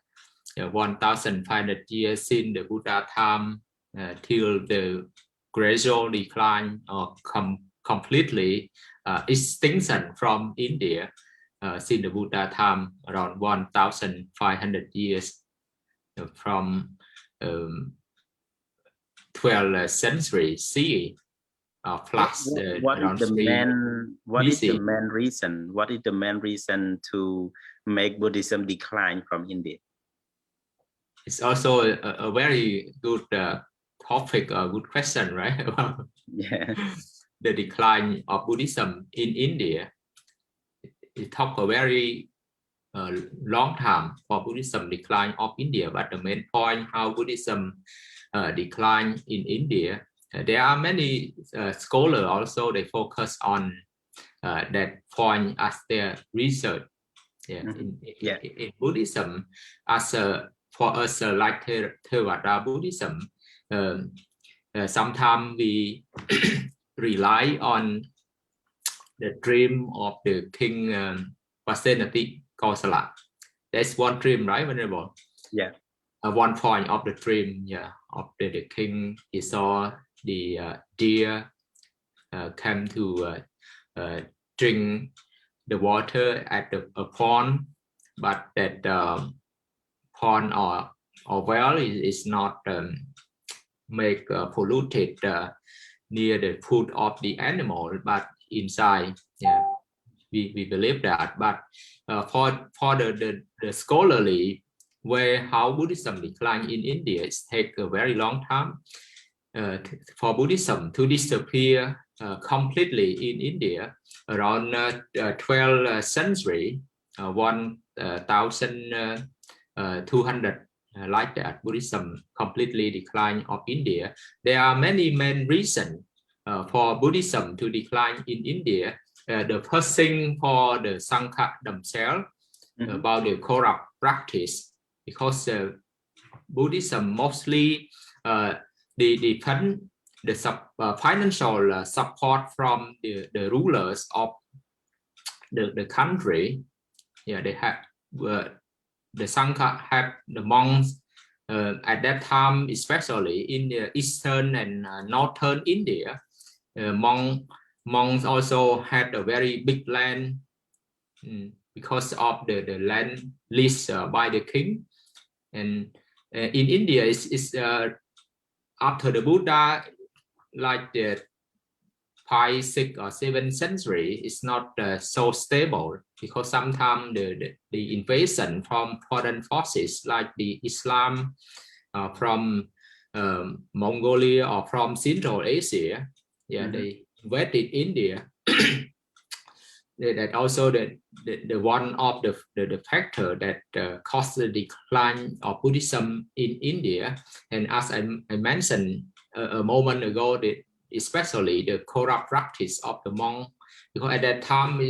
1,500 years since the Buddha time till the gradual decline or completely extinction from India since the Buddha time, around 1,500 years from 12th century CE plus what around is the main reason to make Buddhism decline from India? It's also a very good topic, a good question, right? Yeah. The decline of Buddhism in India. It took a very long time for Buddhism decline of India, but the main point how Buddhism decline in India, there are many scholars also, they focus on that point as their research. In Buddhism, as for us like Theravada Buddhism, sometimes we rely on the dream of the king Vasenati Kausala. That's one dream, right, Venerable? Yeah. One point of the dream, yeah, of the king. He saw the deer come to drink the water at a pond, but that pond or well is not make polluted near the food of the animal, but inside. Yeah, we believe that. But for the scholarly way how Buddhism declined in India, it takes a very long time for Buddhism to disappear completely in India around 12th century, 1200 like that. Buddhism completely declined of India. There are many main reasons for Buddhism to decline in India. The first thing for the Sangha themselves about the corrupt practice, because Buddhism mostly depend the financial support from the rulers of the country. Yeah, they have the Sangha have the monks at that time, especially in the eastern and northern India. Monks also had a very big land because of the land leased by the king. And in India, it's after the Buddha, like the 5th, 6th, or 7th century, it's not so stable, because sometimes the invasion from foreign forces like the Islam from Mongolia or from Central Asia, yeah, they invaded India. That also the one of the factor that caused the decline of Buddhism in India. And as I mentioned a moment ago, especially the corrupt practice of the monk, because at that time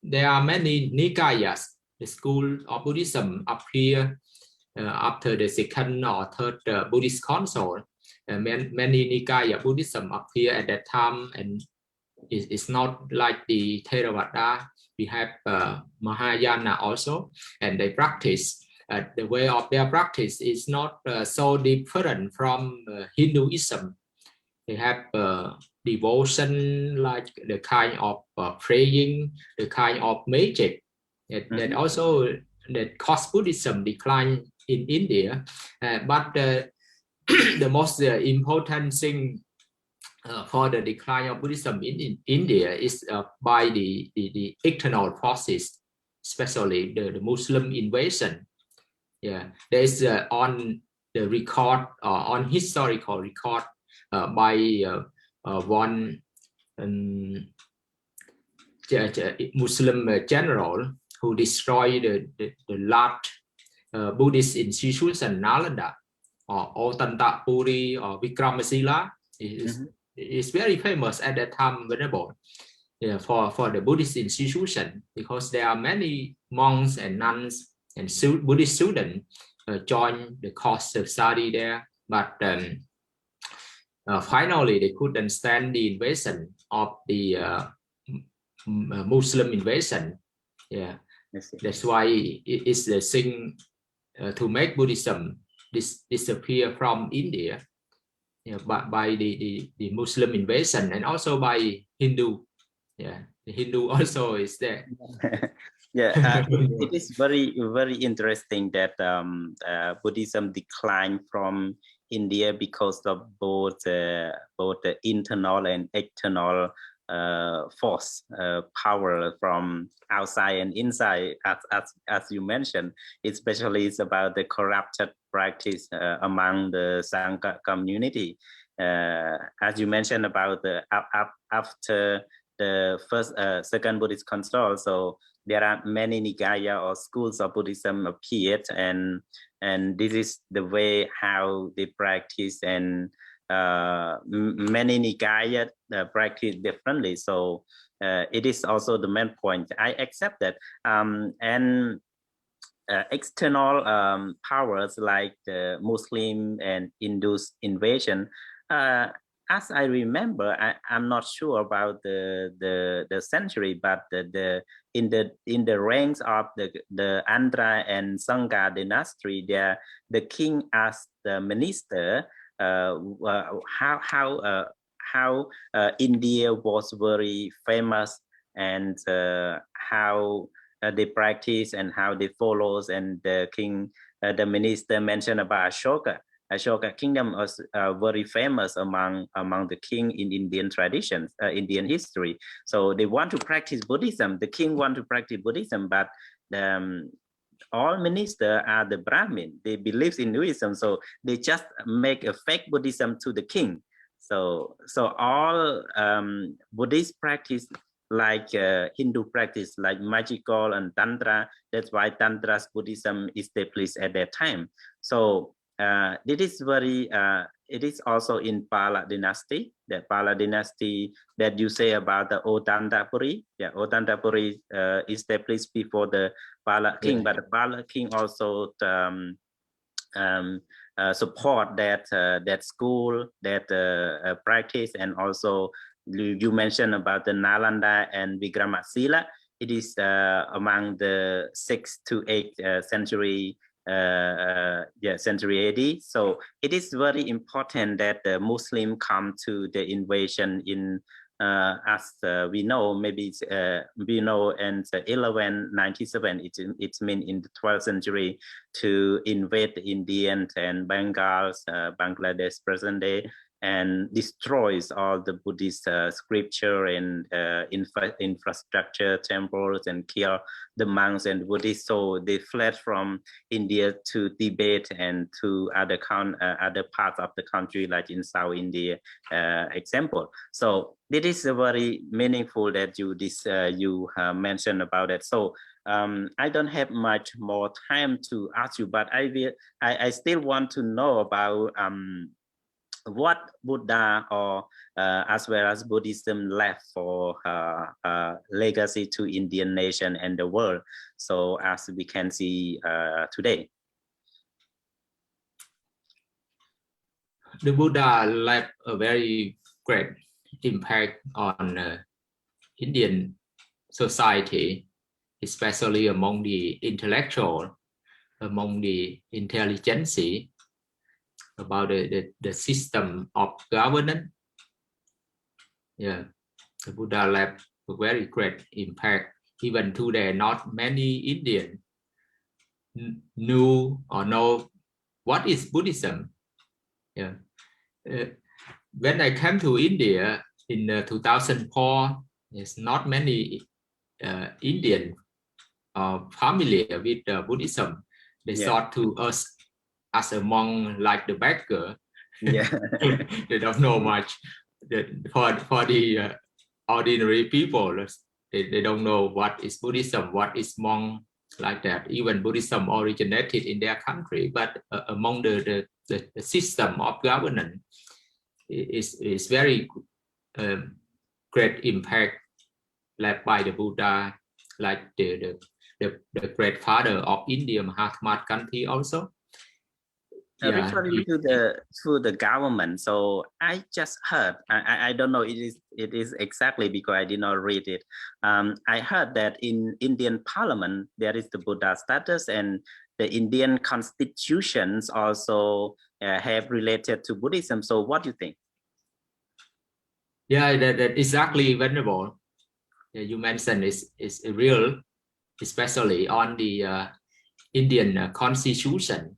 there are many Nikayas. The school of Buddhism appear after the second or third Buddhist council. Many Nikaya Buddhism appear at that time, and it's not like the Theravada. We have Mahayana also, and they practice. The way of their practice is not so different from Hinduism. They have devotion, like the kind of praying, the kind of magic that also that caused Buddhism decline in India. But the most important thing for the decline of Buddhism in India is by the external forces, especially the Muslim invasion. Yeah, there is on the record, on historical record, by one Muslim general who destroyed the large Buddhist institution Nalanda or Otanta Puri or Vikramasila. Is very famous at that time, Venerable, for the Buddhist institution, because there are many monks and nuns and Buddhist students join the course of study there. But finally, they couldn't stand the invasion of the Muslim invasion. Yeah, that's why it is the thing to make Buddhism disappear from India. Yeah, by the Muslim invasion, and also by Hindu. Yeah, the Hindu also is there. Yeah, it is very interesting that Buddhism declined from India because of both the internal and external force, power from outside and inside, as you mentioned. Especially it's about the corrupted practice among the Sangha community. As you mentioned about the after the first second Buddhist council, so there are many Nikaya or schools of Buddhism appeared, and this is the way how they practice, and many Nikaya practice differently. So it is also the main point. I accept that, and external powers like the Muslim and Hindu invasion as I remember, I'm not sure about the century, but in the ranks of the Andhra and Sangha dynasty, the king asked the minister how India was very famous, and how they practice and how they follows, and the king, the minister mentioned about Ashoka kingdom was very famous among the king in Indian traditions, Indian history. So they want to practice Buddhism. The king want to practice Buddhism, but all ministers are the Brahmin. They believe in Buddhism, so they just make a fake Buddhism to the king. So all Buddhist practice like Hindu practice, like magical and Tantra. That's why Tantra's Buddhism is established at that time. So it is very. It is also in Pala dynasty. The Pala dynasty that you say about the Otantapuri. Yeah, Otantapuri established before the Pala king, but the Pala king also support that school, that practice, and also you mentioned about the Nalanda and Vikramasila. It is among the 6th to 8th century. Century AD. So it is very important that the Muslim come to the invasion in, as we know, maybe we know, in 1197, it's mean in the 12th century, to invade the Indian and Bengals, Bangladesh present day, and destroys all the Buddhist scripture and infrastructure, temples, and kill the monks and Buddhists. So they fled from India to Tibet and to other parts of the country, like in South India, example. So it is very meaningful that you mentioned about it. So I don't have much more time to ask you, but I still want to know about what Buddha or as well as Buddhism left for legacy to Indian nation and the world. So as we can see today. The Buddha left a very great impact on Indian society, especially among the intellectual, among the intelligentsia, about the system of governance. Yeah, the Buddha left a very great impact. Even today, not many Indians knew or know what is Buddhism. Yeah. When I came to India in 2004, there's not many Indian familiar with Buddhism. They thought to us as a monk, like the beggar. Yeah. They don't know much. For the ordinary people, they don't know what is Buddhism, what is monk, like that. Even Buddhism originated in their country, but among the system of governance is very great impact led by the Buddha, like the great father of India, Mahatma Gandhi also. Referring to the government, so I just heard, I don't know it is exactly because I did not read it. I heard that in Indian Parliament there is the Buddha status, and the Indian constitutions also have related to Buddhism. So what do you think? Yeah, that exactly, Venerable. You mentioned is real, especially on the Indian constitution.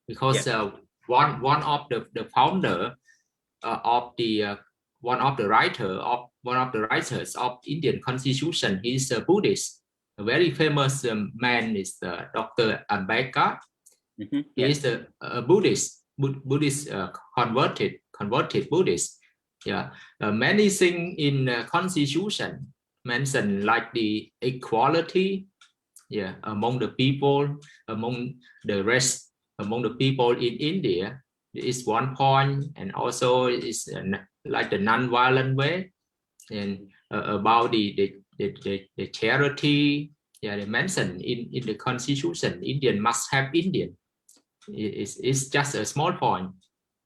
Because one of the founder of the one of the writers of Indian Constitution, he's a Buddhist. A very famous man is Dr. Ambedkar. Mm-hmm. He is a Buddhist converted Buddhist. Yeah, many things in Constitution mentioned, like the equality, among the people, among the rest. Among the people in India is one point, and also is like the non-violent way, and about the charity. Yeah, they mentioned in the constitution, Indian must have Indian. It's just a small point.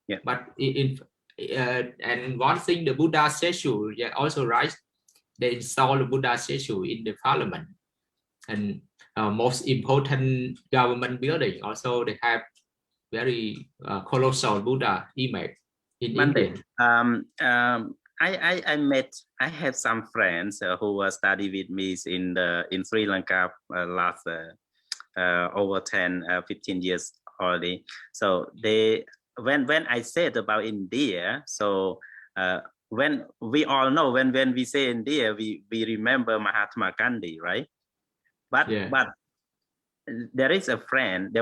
Yeah. But in And one thing, the Buddha statue, yeah, also right. They install the Buddha statue in the parliament, and most important government building also they have very colossal Buddha image in Monday. India. I have some friends who study with me in Sri Lanka last over 10, 15 years already. So when I said about India, so when we all know when we say India, we remember Mahatma Gandhi, right? But there was a friend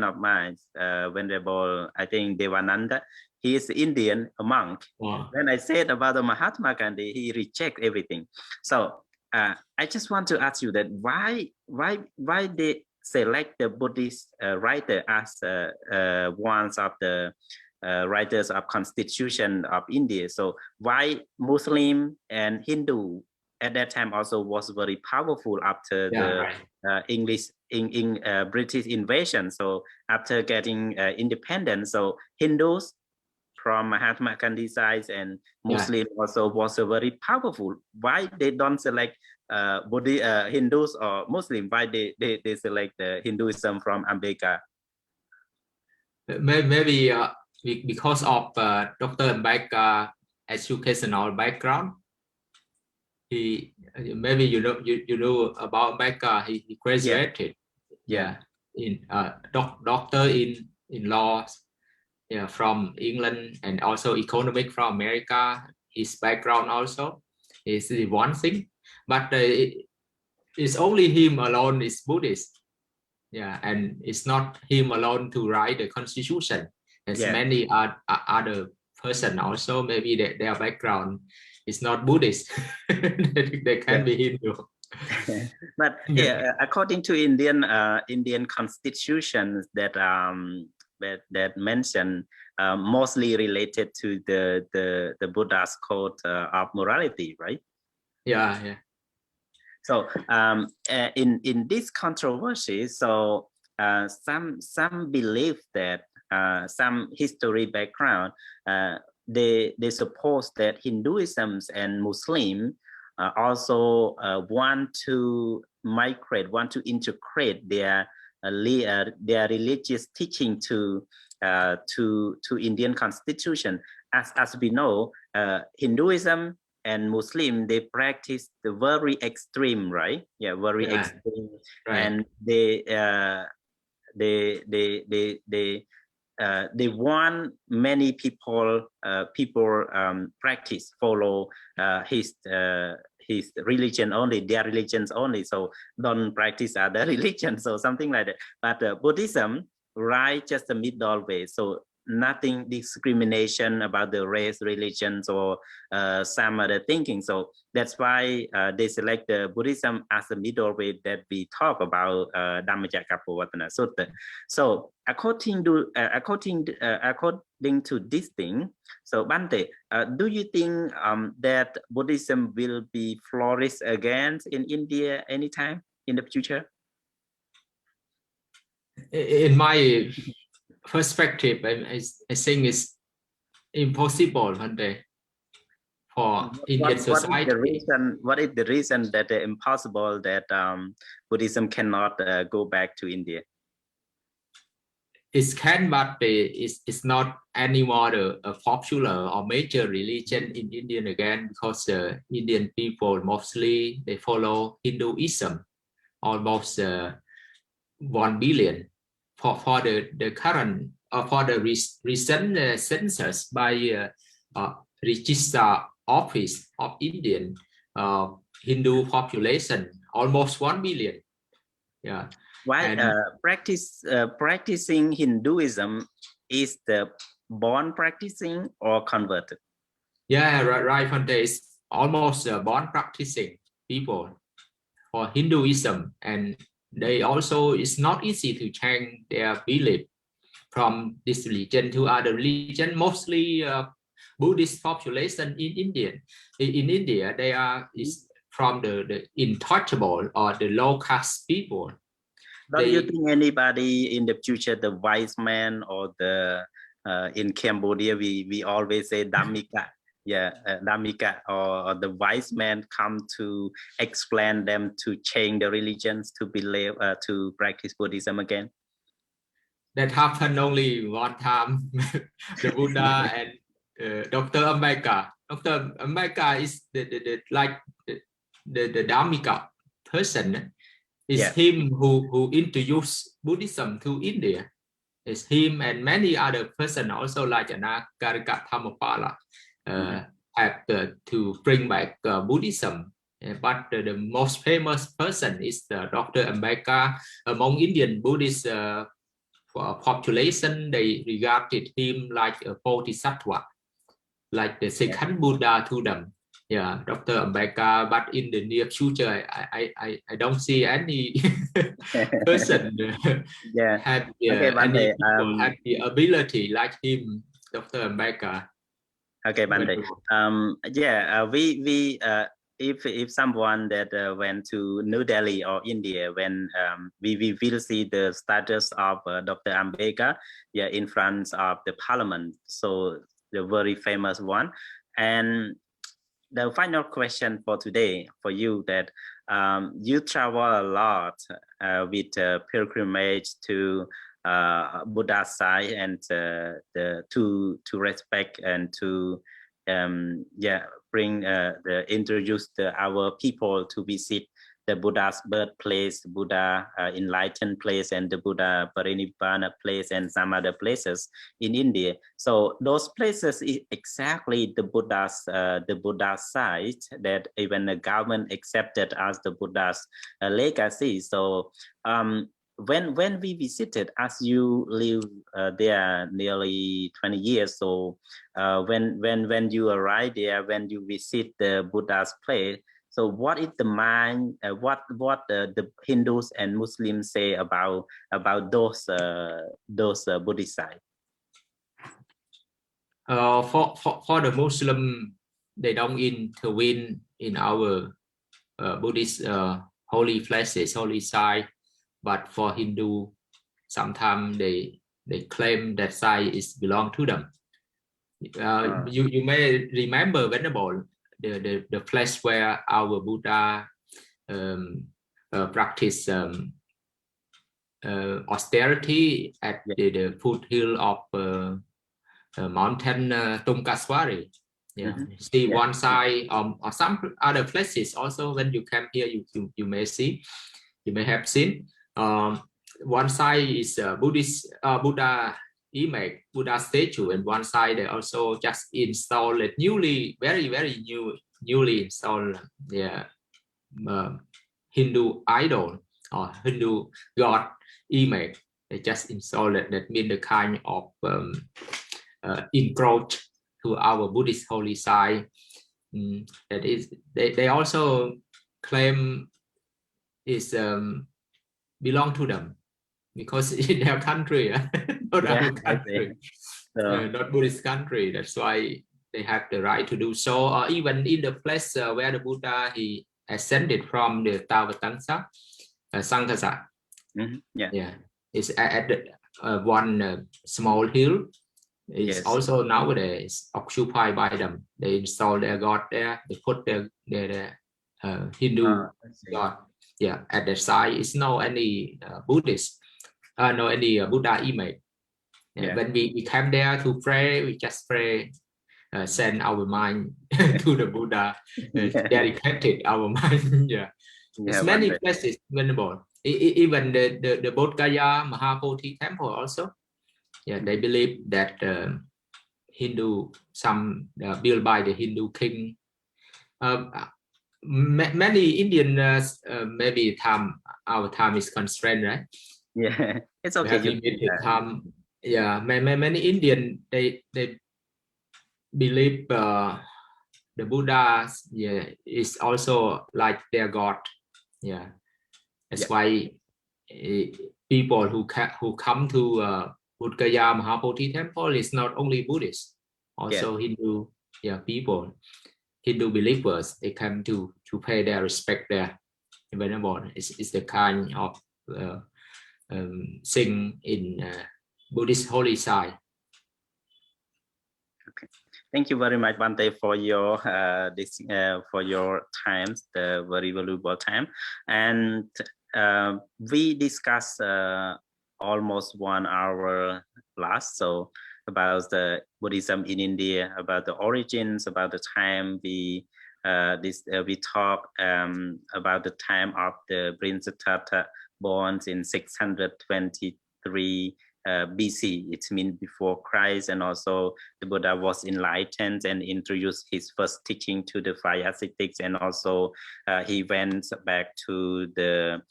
of mine, Venerable, I think Devananda. He is Indian, a monk. Wow. When I said about the Mahatma Gandhi, he rejects everything. So I just want to ask you that why they select the Buddhist writer as one of the writers of Constitution of India? So why Muslim and Hindu at that time also was very powerful after the English in British invasion. So after getting independence, so Hindus from Mahatma Gandhi side and Muslim also was very powerful. Why they don't select Hindus or Muslim? Why they select Hinduism from Ambedkar? Maybe because of Dr. Ambedkar educational background. He maybe you know about Ambedkar. He graduated in doctor in law from England, and also economic from America. His background also is one thing, but it's only him alone is Buddhist. And it's not him alone to write the constitution. There's many other person also, maybe their background is not Buddhist. They can be Hindu. But according to Indian constitutions that mention mostly related to the Buddha's code of morality, right? Yeah. So in this controversy, so some believe that some history background, they suppose that Hinduism and Muslim also want to migrate, want to integrate their religious teaching to Indian constitution. As we know, Hinduism and Muslim, they practice the very extreme, right? Very extreme, and they want many people practice, follow his religion only, their religions only, so don't practice other religions, so something like that. But Buddhism, right, just the middle way, so nothing discrimination about the race, religions, or some other thinking. So that's why they select the Buddhism as the middle way that we talk about Dhammacakkappavattana Sutta. So according to this thing, so Bhante, do you think that Buddhism will be flourish again in India anytime in the future? In my perspective, I think it's impossible one day for Indian society. What is the reason that it's impossible that Buddhism cannot go back to India? It can, but it's not anymore a popular or major religion in India again, because the Indian people mostly they follow Hinduism, almost 1 billion. For the current for the recent census by Register Office of Indian Hindu population, almost 1 billion. Why practicing Hinduism is the born practicing or converted? Right. From days almost born practicing people for Hinduism, and they also, it's not easy to change their belief from this religion to other religion. Mostly Buddhist population in India. In India, they are from the untouchable or the low caste people. Don't you think anybody in the future, the wise man or the in Cambodia, we always say Dhammika. Yeah, Dhammika, or the wise man come to explain them to change the religions, to believe, to practice Buddhism again. That happened only one time. The Buddha and Dr. Ambedkar. Dr. Ambedkar is the Dhammika person. It's him who introduced Buddhism to India. It's him and many other person also like Anagarika Thamapala have to bring back Buddhism. But the most famous person is Dr. Ambedkar. Among Indian Buddhist population, they regarded him like a bodhisattva, like the second Buddha to them. Yeah, Dr. Ambedkar. But in the near future, I don't see any person have have the ability like him, Dr. Ambedkar. Okay, Bande. If someone that went to New Delhi or India, when we will see the status of Dr. Ambedkar, in front of the Parliament, so the very famous one. And the final question for today for you, that you travel a lot with pilgrimage to Buddhasasana and to respect and to bring introduce our people to visit the Buddha's birthplace, Buddha enlightened place, and the Buddha Parinibbana place, and some other places in India. So those places is exactly the Buddha's site that even the government accepted as the Buddha's legacy. So when we visited, as you live there nearly 20 years, so when you arrive there, when you visit the Buddha's place, so what is the mind? What the Hindus and Muslims say about those Buddhist sites? For the Muslim, they don't intervene in our Buddhist holy places, holy site. But for Hindu, sometimes they claim that site is belong to them. You may remember, Venerable, the place where our Buddha practice austerity at the foothill of mountain Tungkaswari. See one side or some other places also. When you come here, you may see, you may have seen. One side is Buddhist Buddha image, Buddha statue, and one side they also just installed a very newly installed Hindu idol or Hindu god image. They just installed it. That means the kind of encroach to our Buddhist holy site. That is, they also claim is belong to them because in their country, not our country, not Buddhist country. That's why they have the right to do so. Or even in the place where the Buddha he ascended from the Tavatangsa, Sankasa. It's at one small hill. It's also nowadays occupied by them. They install their god there. They put their Hindu god. At the side, it's no any Buddhist, no any Buddha image. When we come there to pray, we just pray, send our mind to the Buddha, dedicated our mind. There's many places Venerable. Even the Bodh Gaya Mahapodhi temple also. They believe that Hindu, some built by the Hindu king. Many Indian, maybe our time is constrained, right? It's okay. Limited time. Many Indian they believe the Buddha is also like their god. That's why people who come to Bodh Gaya Mahapodhi temple is not only Buddhist, also Hindu people. Hindu believers, they come to pay their respect there. Venerable, it's the kind of thing in Buddhist holy site. Okay. Thank you very much, Bante, for your time, the very valuable time. And we discussed almost 1 hour last, so about the Buddhism in India, about the origins, about the time we talk about the time of the Prince Siddhartha born in 623 BC. It means before Christ, and also the Buddha was enlightened and introduced his first teaching to the 5 ascetics, and also he went back to the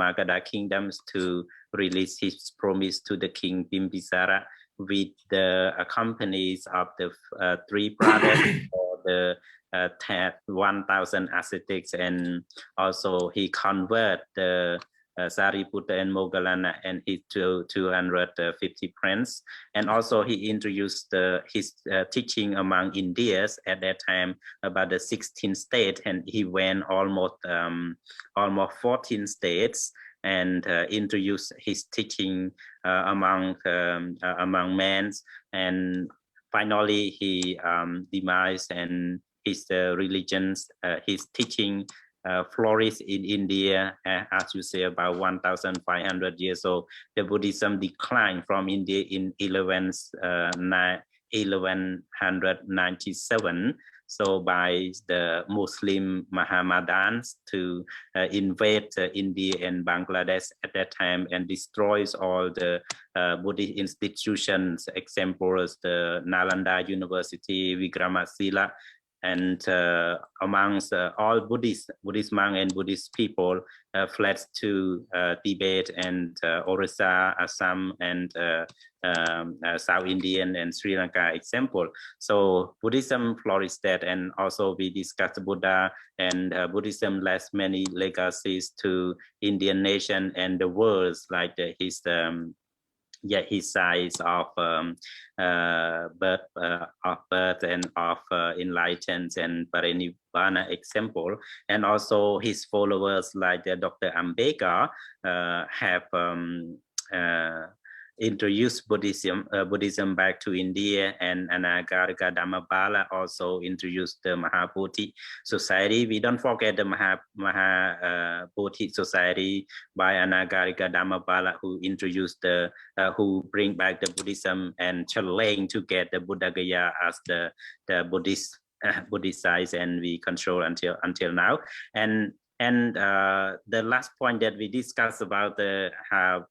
Magadha kingdoms to release his promise to the king Bimbisara with the accompanies of the 3 brothers for the 1,000 ascetics, and also he converted the Sariputta and Moggallana and his 250 friends, and also he introduced his teaching among Indians at that time about the 16 states, and he went almost 14 states and introduced his teaching among men, and finally he demised, and his religions, his teaching flourished in India, as you say, about 1,500 years. So the Buddhism declined from India in 1197. So by the Muslim Mohammedans to invade India and Bangladesh at that time and destroys all the Buddhist institutions, examples the Nalanda University, Vikramasila, and amongst all Buddhist monks and Buddhist people fled to Tibet and Orissa, Assam, and South Indian and Sri Lanka example. So Buddhism flourished that, and also we discussed Buddha, and Buddhism left many legacies to Indian nation and the world, like his signs of birth and of enlightenment and parinibbana example, and also his followers like Dr. Ambedkar have introduced Buddhism back to India, and Anagarika Dhammapala also introduced the Mahabodhi Society. We don't forget the Mahabodhi Society by Anagarika Dhammapala, who introduced who bring back the Buddhism and challenge to get the Buddha Gaya as the Buddhist Buddhist and we control until now. And the last point that we discussed about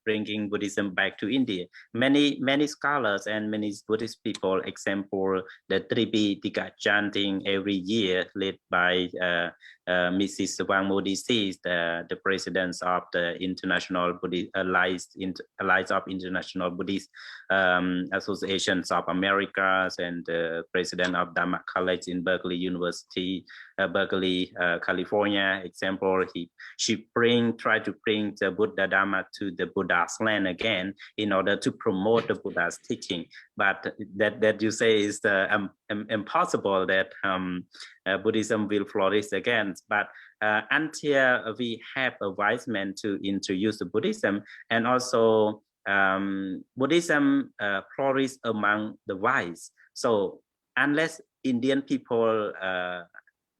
bringing Buddhism back to India, many scholars and many Buddhist people, example the Tripitaka chanting every year led by Mrs. Wang Modisi, the president of the International Buddhist Alliance of International Buddhist Associations of Americas, and the president of Dhamma College in Berkeley University, Berkeley, California. Example, she tried to bring the Buddha Dhamma to the Buddha's land again in order to promote the Buddha's teaching. But that you say is impossible that Buddhism will flourish again. But until we have a wise man to introduce the Buddhism, and also Buddhism flourished among the wise. So unless Indian people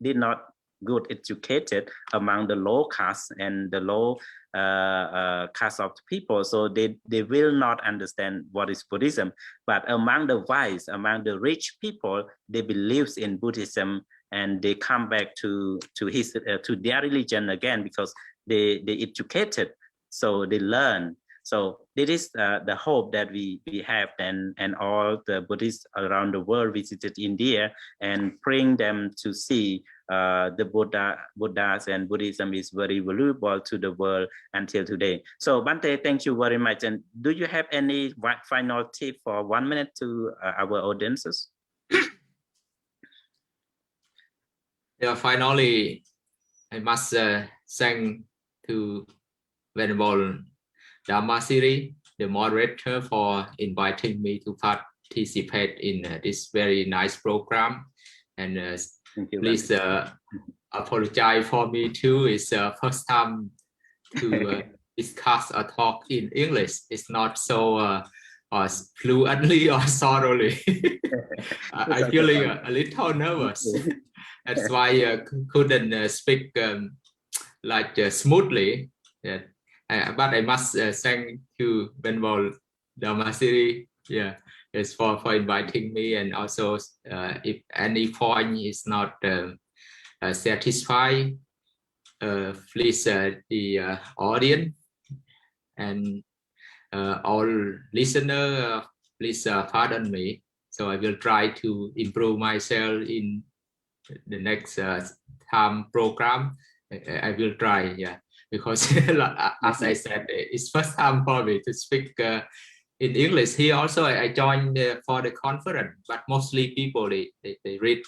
did not good educated among the low caste and the low caste of people, so they will not understand what is Buddhism. But among the wise, among the rich people, they believe in Buddhism, and they come back to their religion again because they educated, so they learn. So this is the hope that we have, and all the Buddhists around the world visited India and bring them to see the Buddhas and Buddhism is very valuable to the world until today. So Bante, thank you very much. And do you have any final tip for 1 minute to our audiences? Yeah, finally, I must thank to Venerable Dhammasiri, the moderator, for inviting me to participate in this very nice program. And please apologize for me too. It's the first time to discuss a talk in English. It's not so or fluently or thoroughly. I feeling a little nervous. That's why I couldn't speak like smoothly. Yeah. But I must thank you, Venerable Dhammasiri, yeah, yes, for inviting me, and also if any point is not satisfied, please the audience and all listener, please pardon me. So I will try to improve myself in the next time program. I will try, yeah, because as I said, it's first time for me to speak in English. Here also I joined for the conference, but mostly people they read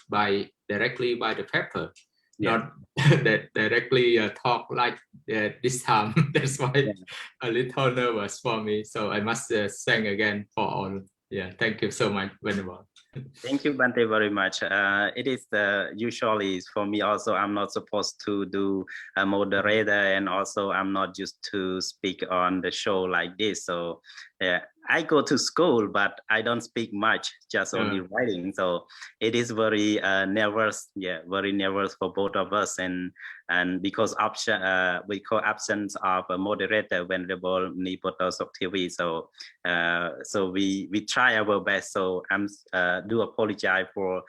directly by the paper, not that directly talk like this time. That's why a little nervous for me. So I must thank again for all. Yeah, thank you so much, Venerable. Thank you, Bante, very much. It is usually for me also, I'm not supposed to do a moderator, and also I'm not used to speak on the show like this. So I go to school, but I don't speak much, just only writing. So it is very nervous, very nervous for both of us. And because we call absence of a moderator, Venerable Nipoto Soktivi. So so we try our best. So I do apologize for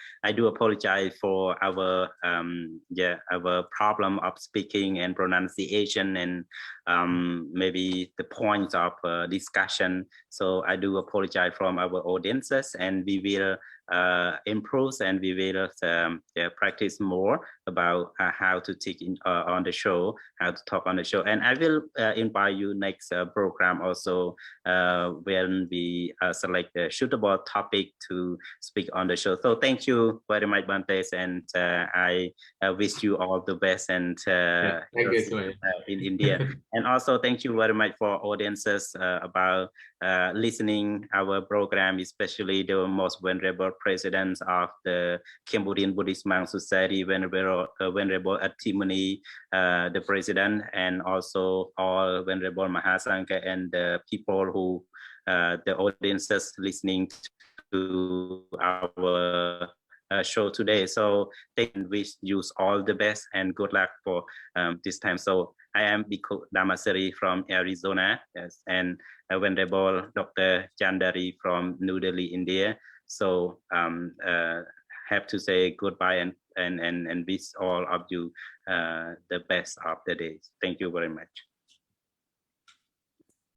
our our problem of speaking and pronunciation, and maybe the points of discussion. So I do apologize from our audiences, and we will improve, and we will practice more about how to take on the show, how to talk on the show. And I will invite you next program also when we select a suitable topic to speak on the show. So thank you very much, Bantes, and I wish you all the best, and thank you so much. In India. And also thank you very much for audiences about listening our program, especially the most venerable presidents of the Cambodian Buddhist Monk Society, Venerable Atimony, the president, and also all Venerable Mahasangha and the people who the audiences listening to our show today. So they wish you all the best and good luck for this time. So I am Bhikkhu Dhammasiri from Arizona, yes, and Venerable Dr. Dary from New Delhi, India. So have to say goodbye and wish all of you the best of the day. Thank you very much.